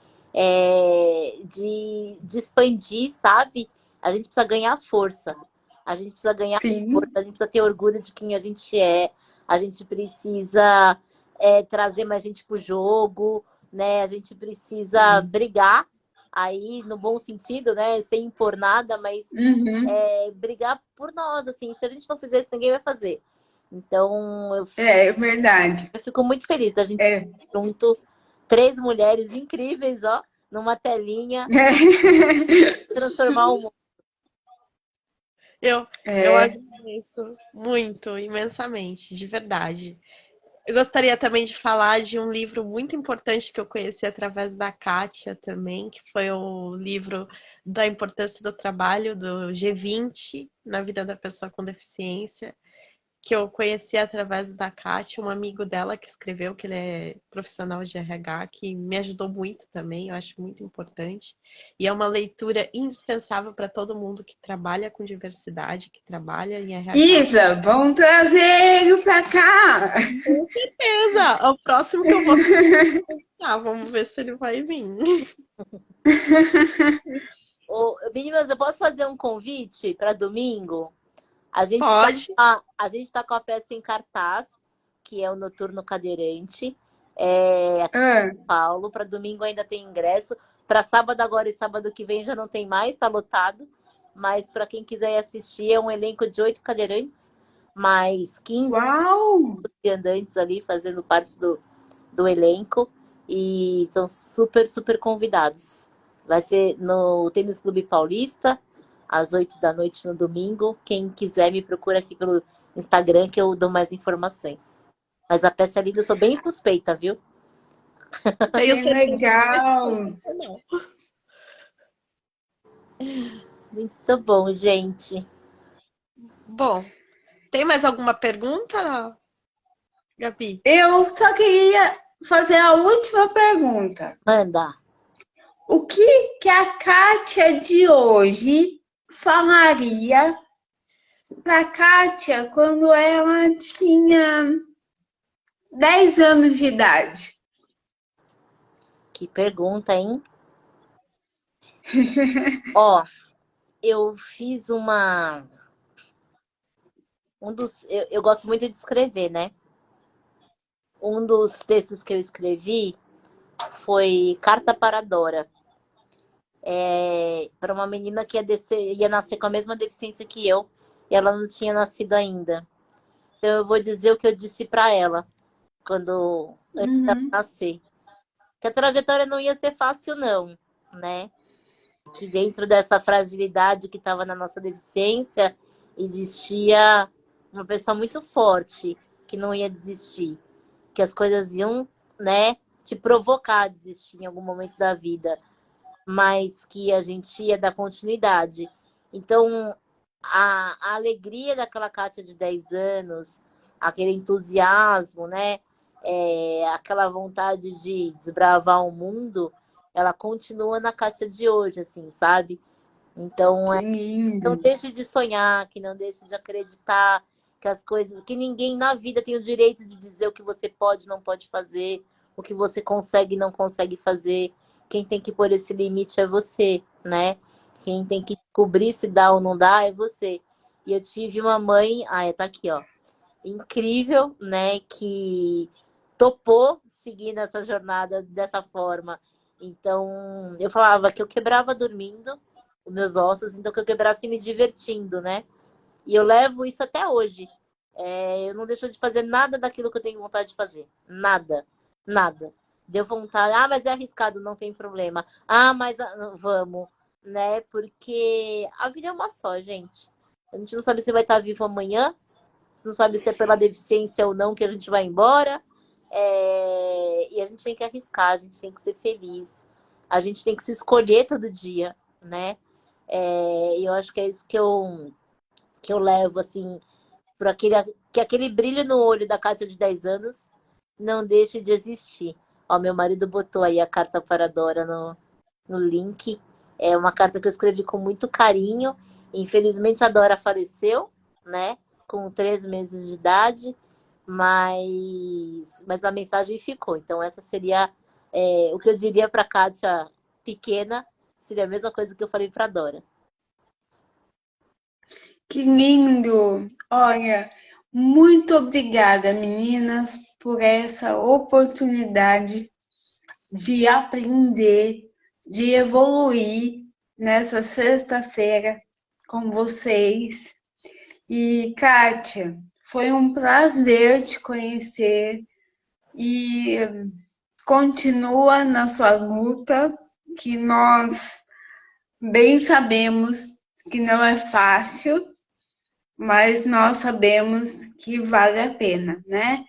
de expandir, sabe? A gente precisa ganhar força. A gente precisa ganhar força, a gente precisa ter orgulho de quem a gente é. A gente precisa trazer mais gente pro jogo, né? A gente precisa brigar aí, no bom sentido, né? Sem impor nada, mas brigar por nós, assim. Se a gente não fizer isso, ninguém vai fazer. Então, é verdade. Eu fico muito feliz da gente junto, 3 mulheres incríveis, ó, numa telinha, transformar o mundo. Eu agradeço muito, imensamente, de verdade. Eu gostaria também de falar de um livro muito importante que eu conheci através da Kátia também, que foi o livro da importância do trabalho, do G20, na vida da pessoa com deficiência, que eu conheci através da Kátia, um amigo dela que escreveu, que ele é profissional de RH, que me ajudou muito também, eu acho muito importante. E é uma leitura indispensável para todo mundo que trabalha com diversidade, que trabalha em RH. Isa, vamos trazer ele para cá! Com certeza! É o próximo que eu vou vamos ver se ele vai vir. Meninas, eu posso fazer um convite para domingo? Pode. A gente tá com a peça em cartaz, que é o Noturno Cadeirante, aqui em São Paulo. Para domingo ainda tem ingresso. Para sábado agora e sábado que vem já não tem mais, está lotado. Mas para quem quiser ir assistir, é um elenco de 8 cadeirantes, mais 15 andantes ali fazendo parte do elenco. E são super, super convidados. Vai ser no Tênis Clube Paulista, às 8 da noite no domingo. Quem quiser me procura aqui pelo Instagram que eu dou mais informações. Mas a peça é linda, eu sou bem suspeita, viu? Que legal! Muito bom, gente. Bom, tem mais alguma pergunta, Gabi? Eu só queria fazer a última pergunta. Manda. O que a Kátia de hoje falaria para a Kátia quando ela tinha 10 anos de idade? Que pergunta, hein? Ó, eu fiz eu gosto muito de escrever, né? Um dos textos que eu escrevi foi Carta para Dora. Para uma menina que ia nascer com a mesma deficiência que eu, e ela não tinha nascido ainda. Então eu vou dizer o que eu disse para ela quando antes dela nascer. Que a trajetória não ia ser fácil, não, né? Que dentro dessa fragilidade que estava na nossa deficiência, existia uma pessoa muito forte que não ia desistir. Que as coisas iam, né, te provocar a desistir em algum momento da vida. Mas que a gente ia dar continuidade. Então, a alegria daquela Kátia de 10 anos, aquele entusiasmo, né? Aquela vontade de desbravar o mundo, ela continua na Kátia de hoje, assim, sabe? Então, Que não lindo. deixe de sonhar, que não deixe de acreditar que as coisas, que ninguém na vida tem o direito de dizer o que você pode e não pode fazer, o que você consegue e não consegue fazer. Quem tem que pôr esse limite é você, né? Quem tem que descobrir se dá ou não dá é você. E eu tive uma mãe, tá aqui, ó, incrível, né, que topou seguir nessa jornada dessa forma. Então, eu falava que eu quebrava dormindo os meus ossos, então que eu quebrasse me divertindo, né? E eu levo isso até hoje. Eu não deixo de fazer nada daquilo que eu tenho vontade de fazer. Nada. Nada. Deu vontade. Mas é arriscado, não tem problema. Mas vamos, né? Porque a vida é uma só, gente. A gente não sabe se vai estar vivo amanhã. Você não sabe se é pela deficiência ou não que a gente vai embora. E a gente tem que arriscar, a gente tem que ser feliz. A gente tem que se escolher todo dia, né? E eu acho que é isso que eu levo, assim, para que aquele brilho no olho da Kátia de 10 anos não deixe de existir. Ó, meu marido botou aí a carta para a Dora no link. É uma carta que eu escrevi com muito carinho. Infelizmente a Dora faleceu, né? Com 3 meses de idade, mas a mensagem ficou. Então essa seria o que eu diria para a Kátia pequena, seria a mesma coisa que eu falei para a Dora. Que lindo! Olha, muito obrigada, meninas, por essa oportunidade de aprender, de evoluir nessa sexta-feira com vocês. E, Kátia, foi um prazer te conhecer e continua na sua luta, que nós bem sabemos que não é fácil, mas nós sabemos que vale a pena, né?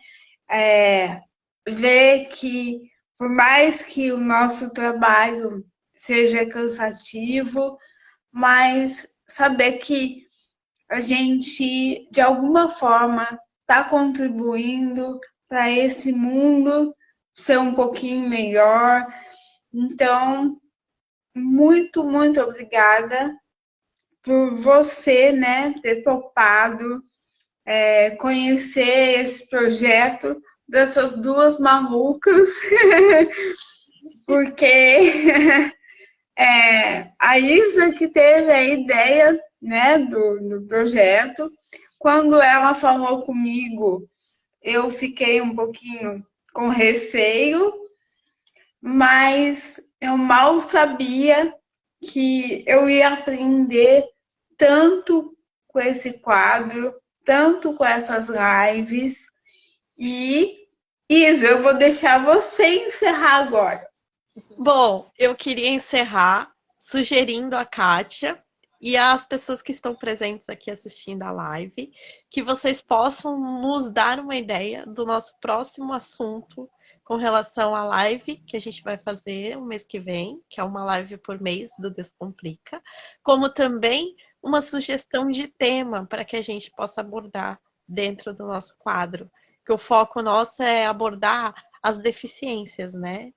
Ver que, por mais que o nosso trabalho seja cansativo, mas saber que a gente, de alguma forma, está contribuindo para esse mundo ser um pouquinho melhor. Então, muito, muito obrigada por você, né, ter topado conhecer esse projeto dessas duas malucas, porque a Isa que teve a ideia, né, do projeto. Quando ela falou comigo, eu fiquei um pouquinho com receio, mas eu mal sabia que eu ia aprender tanto com esse quadro, tanto com essas lives. E, Isa, eu vou deixar você encerrar agora. Bom, eu queria encerrar sugerindo a Kátia e as pessoas que estão presentes aqui assistindo a live que vocês possam nos dar uma ideia do nosso próximo assunto com relação à live que a gente vai fazer o mês que vem, que é uma live por mês do Descomplica, como também uma sugestão de tema para que a gente possa abordar dentro do nosso quadro, que o foco nosso é abordar as deficiências, né?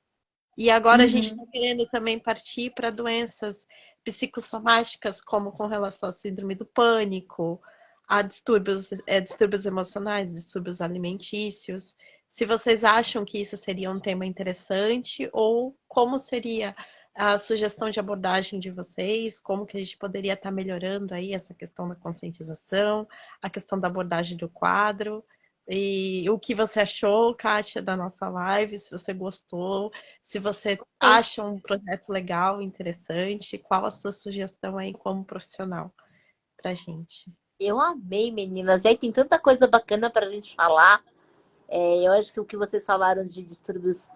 E agora a gente está querendo também partir para doenças psicossomáticas, como com relação à síndrome do pânico, a distúrbios emocionais, distúrbios alimentícios. Se vocês acham que isso seria um tema interessante, ou como seria a sugestão de abordagem de vocês, como que a gente poderia estar melhorando aí essa questão da conscientização, a questão da abordagem do quadro. E o que você achou, Kátia, da nossa live, se você gostou, se você acha um projeto legal, interessante, qual a sua sugestão aí como profissional pra gente? Eu amei, meninas. E aí tem tanta coisa bacana pra gente falar. Eu acho que o que vocês falaram de distúrbios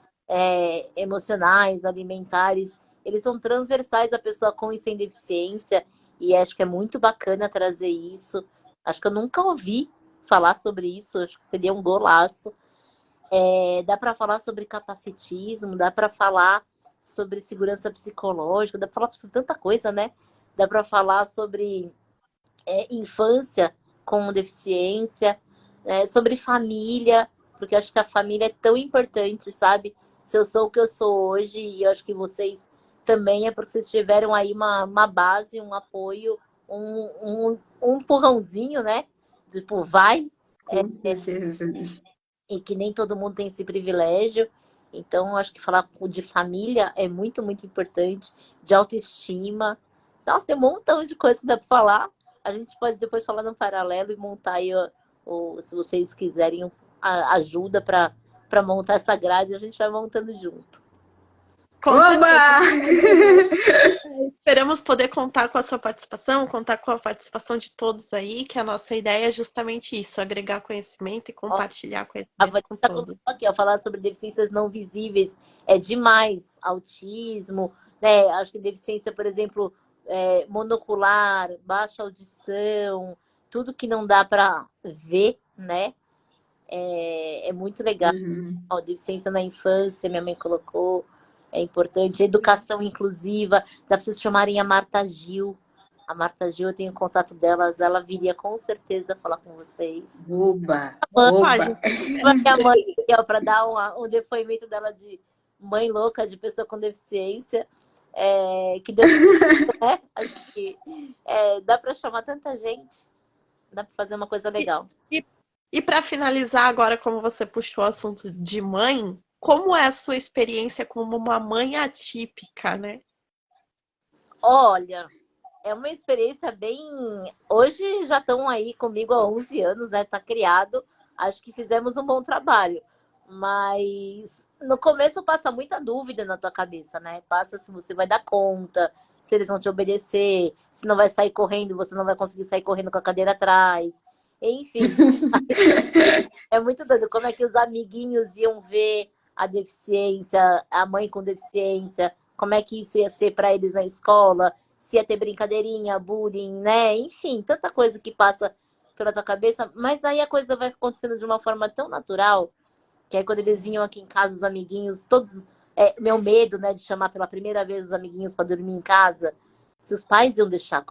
emocionais, alimentares, eles são transversais à pessoa com e sem deficiência. E acho que é muito bacana trazer isso. Acho que eu nunca ouvi falar sobre isso. Acho que seria um golaço. Dá para falar sobre capacitismo, dá para falar sobre segurança psicológica, dá para falar sobre tanta coisa, né? Dá para falar sobre infância com deficiência, sobre família, porque acho que a família é tão importante, sabe? Se eu sou o que eu sou hoje, e eu acho que vocês também, é porque vocês tiveram aí uma base, um apoio, um empurrãozinho, né? Tipo, vai. Com certeza. E que nem todo mundo tem esse privilégio. Então, acho que falar de família é muito, muito importante, de autoestima. Nossa, tem um montão de coisa que dá para falar. A gente pode depois falar no paralelo e montar aí, se vocês quiserem, ajuda para montar essa grade, a gente vai montando junto. Com Oba! Esperamos poder contar com a sua participação, contar com a participação de todos aí, que a nossa ideia é justamente isso, agregar conhecimento e compartilhar conhecimento com todos. Aqui, falar sobre deficiências não visíveis é demais. Autismo, né? Acho que deficiência, por exemplo, monocular, baixa audição, tudo que não dá para ver, né? É muito legal. A deficiência na infância, minha mãe colocou. É importante. Educação inclusiva. Dá para vocês chamarem a Marta Gil. A Marta Gil, eu tenho contato delas. Ela viria com certeza falar com vocês. Oba! Minha mãe, para dar um depoimento dela de mãe louca, de pessoa com deficiência. Que Deus, né? Acho que dá para chamar tanta gente. Dá para fazer uma coisa legal. E para finalizar agora, como você puxou o assunto de mãe, como é a sua experiência como uma mãe atípica, né? Olha, é uma experiência bem... Hoje já estão aí comigo há 11 anos, né? Tá criado. Acho que fizemos um bom trabalho. Mas no começo passa muita dúvida na tua cabeça, né? Passa se você vai dar conta, se eles vão te obedecer, se não vai sair correndo, você não vai conseguir sair correndo com a cadeira atrás. Enfim, é muito doido. Como é que os amiguinhos iam ver a deficiência, a mãe com deficiência, como é que isso ia ser para eles na escola, se ia ter brincadeirinha, bullying, né? Enfim, tanta coisa que passa pela tua cabeça, mas aí a coisa vai acontecendo de uma forma tão natural, que aí quando eles vinham aqui em casa, os amiguinhos, todos... meu medo, né, de chamar pela primeira vez os amiguinhos para dormir em casa, se os pais iam deixar,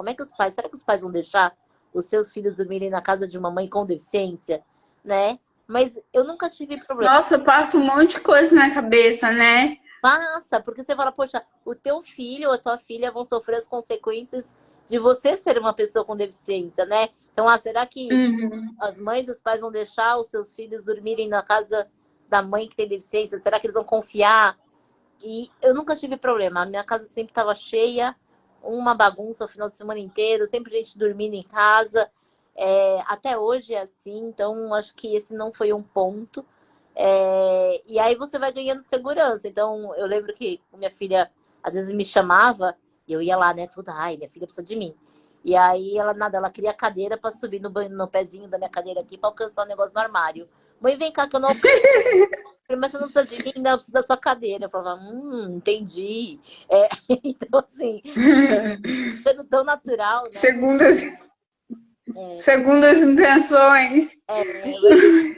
será que os pais vão deixar os seus filhos dormirem na casa de uma mãe com deficiência, né? Mas eu nunca tive problema. Nossa, passa um monte de coisa na cabeça, né? Passa, porque você fala, poxa, o teu filho ou a tua filha vão sofrer as consequências de você ser uma pessoa com deficiência, né? Então, será que as mães e os pais vão deixar os seus filhos dormirem na casa da mãe que tem deficiência? Será que eles vão confiar? E eu nunca tive problema. A minha casa sempre estava cheia, uma bagunça o final de semana inteiro, sempre gente dormindo em casa. Até hoje é assim, então acho que esse não foi um ponto. E aí você vai ganhando segurança. Então eu lembro que minha filha às vezes me chamava e eu ia lá, né, tudo, ai, minha filha precisa de mim. E aí ela queria cadeira para subir no pezinho da minha cadeira aqui para alcançar o negócio no armário. Mãe, vem cá que eu não alcanço. Mas você não precisa de mim, não, eu preciso da sua cadeira. Eu falava, entendi. Então, assim, sendo tão natural, né? Segundo as intenções.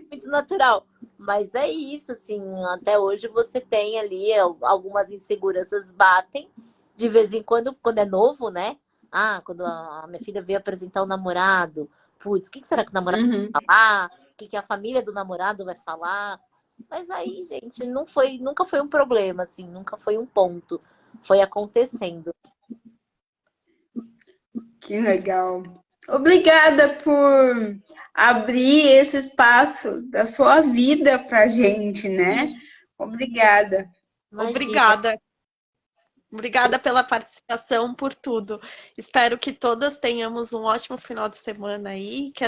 Muito natural. Mas é isso, assim, até hoje você tem ali algumas inseguranças batem de vez em quando é novo, né? Quando a minha filha veio apresentar o namorado, putz, o que será que o namorado vai falar? O que a família do namorado vai falar? Mas aí, gente, nunca foi um problema, assim, nunca foi um ponto. Foi acontecendo. Que legal. Obrigada por abrir esse espaço da sua vida pra gente, né? Obrigada. Imagina. Obrigada pela participação, por tudo. Espero que todas tenhamos um ótimo final de semana aí, que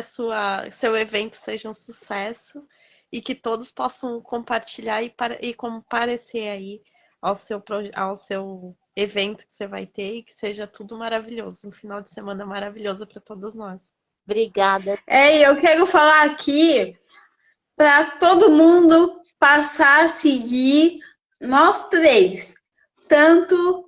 seu evento seja um sucesso e que todos possam compartilhar e comparecer aí ao seu evento que você vai ter e que seja tudo maravilhoso. Um final de semana maravilhoso para todos nós. Obrigada. Eu quero falar aqui para todo mundo passar a seguir nós três. Tanto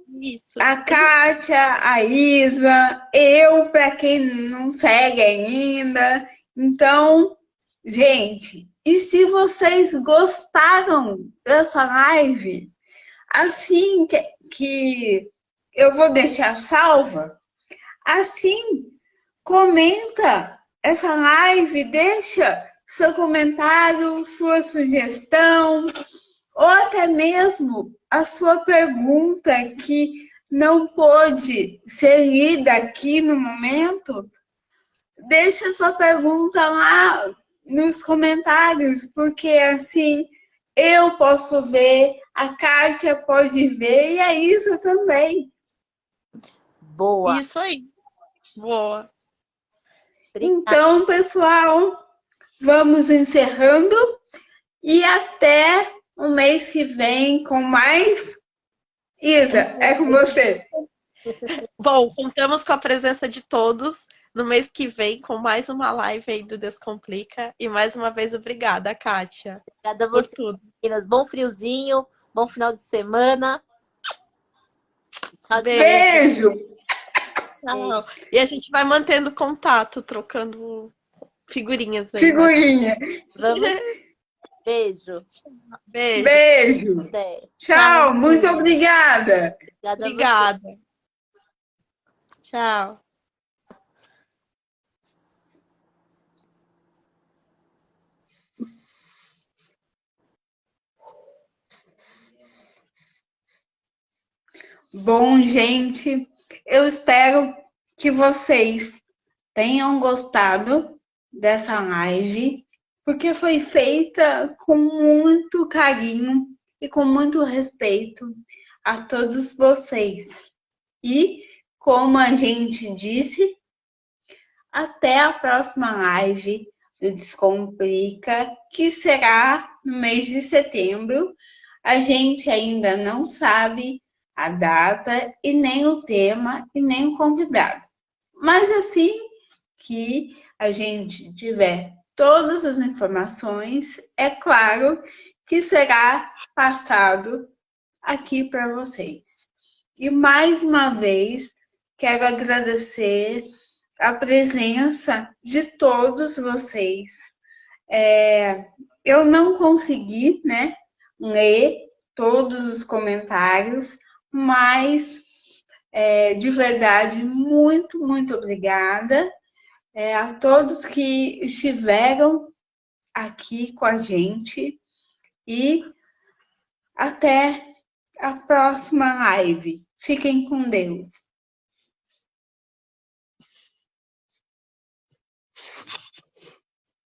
a Kátia, a Isa, eu, para quem não segue ainda. Então, gente, e se vocês gostaram dessa live, assim que eu vou deixar salva, assim, comenta essa live, deixa seu comentário, sua sugestão, ou até mesmo a sua pergunta que não pôde ser lida aqui no momento, deixa a sua pergunta lá nos comentários, porque assim eu posso ver, a Kátia pode ver e a Isa também. Boa. Isso aí. Boa. Obrigada. Então, pessoal, vamos encerrando e até o mês que vem com mais. Isa, é com você. Bom, contamos com a presença de todos no mês que vem com mais uma live aí do Descomplica. E mais uma vez, obrigada, Kátia. Obrigada a Por você, tudo. meninas. Bom friozinho, bom final de semana. Tchau, Beijo! Tchau. E a gente vai mantendo contato, trocando figurinhas aí. Figurinha. Vamos. Beijo. Beijo. Beijo. Até. Tchau, muito obrigada. Obrigada. Obrigada. Tchau. Bom, gente, eu espero que vocês tenham gostado dessa live, porque foi feita com muito carinho e com muito respeito a todos vocês. E, como a gente disse, até a próxima live do Descomplica, que será no mês de setembro. A gente ainda não sabe a data e nem o tema e nem o convidado. Mas assim que a gente tiver todas as informações, é claro que será passado aqui para vocês. E mais uma vez, quero agradecer a presença de todos vocês. Eu não consegui, né, ler todos os comentários, mas de verdade, muito, muito obrigada a todos que estiveram aqui com a gente e até a próxima live. Fiquem com Deus.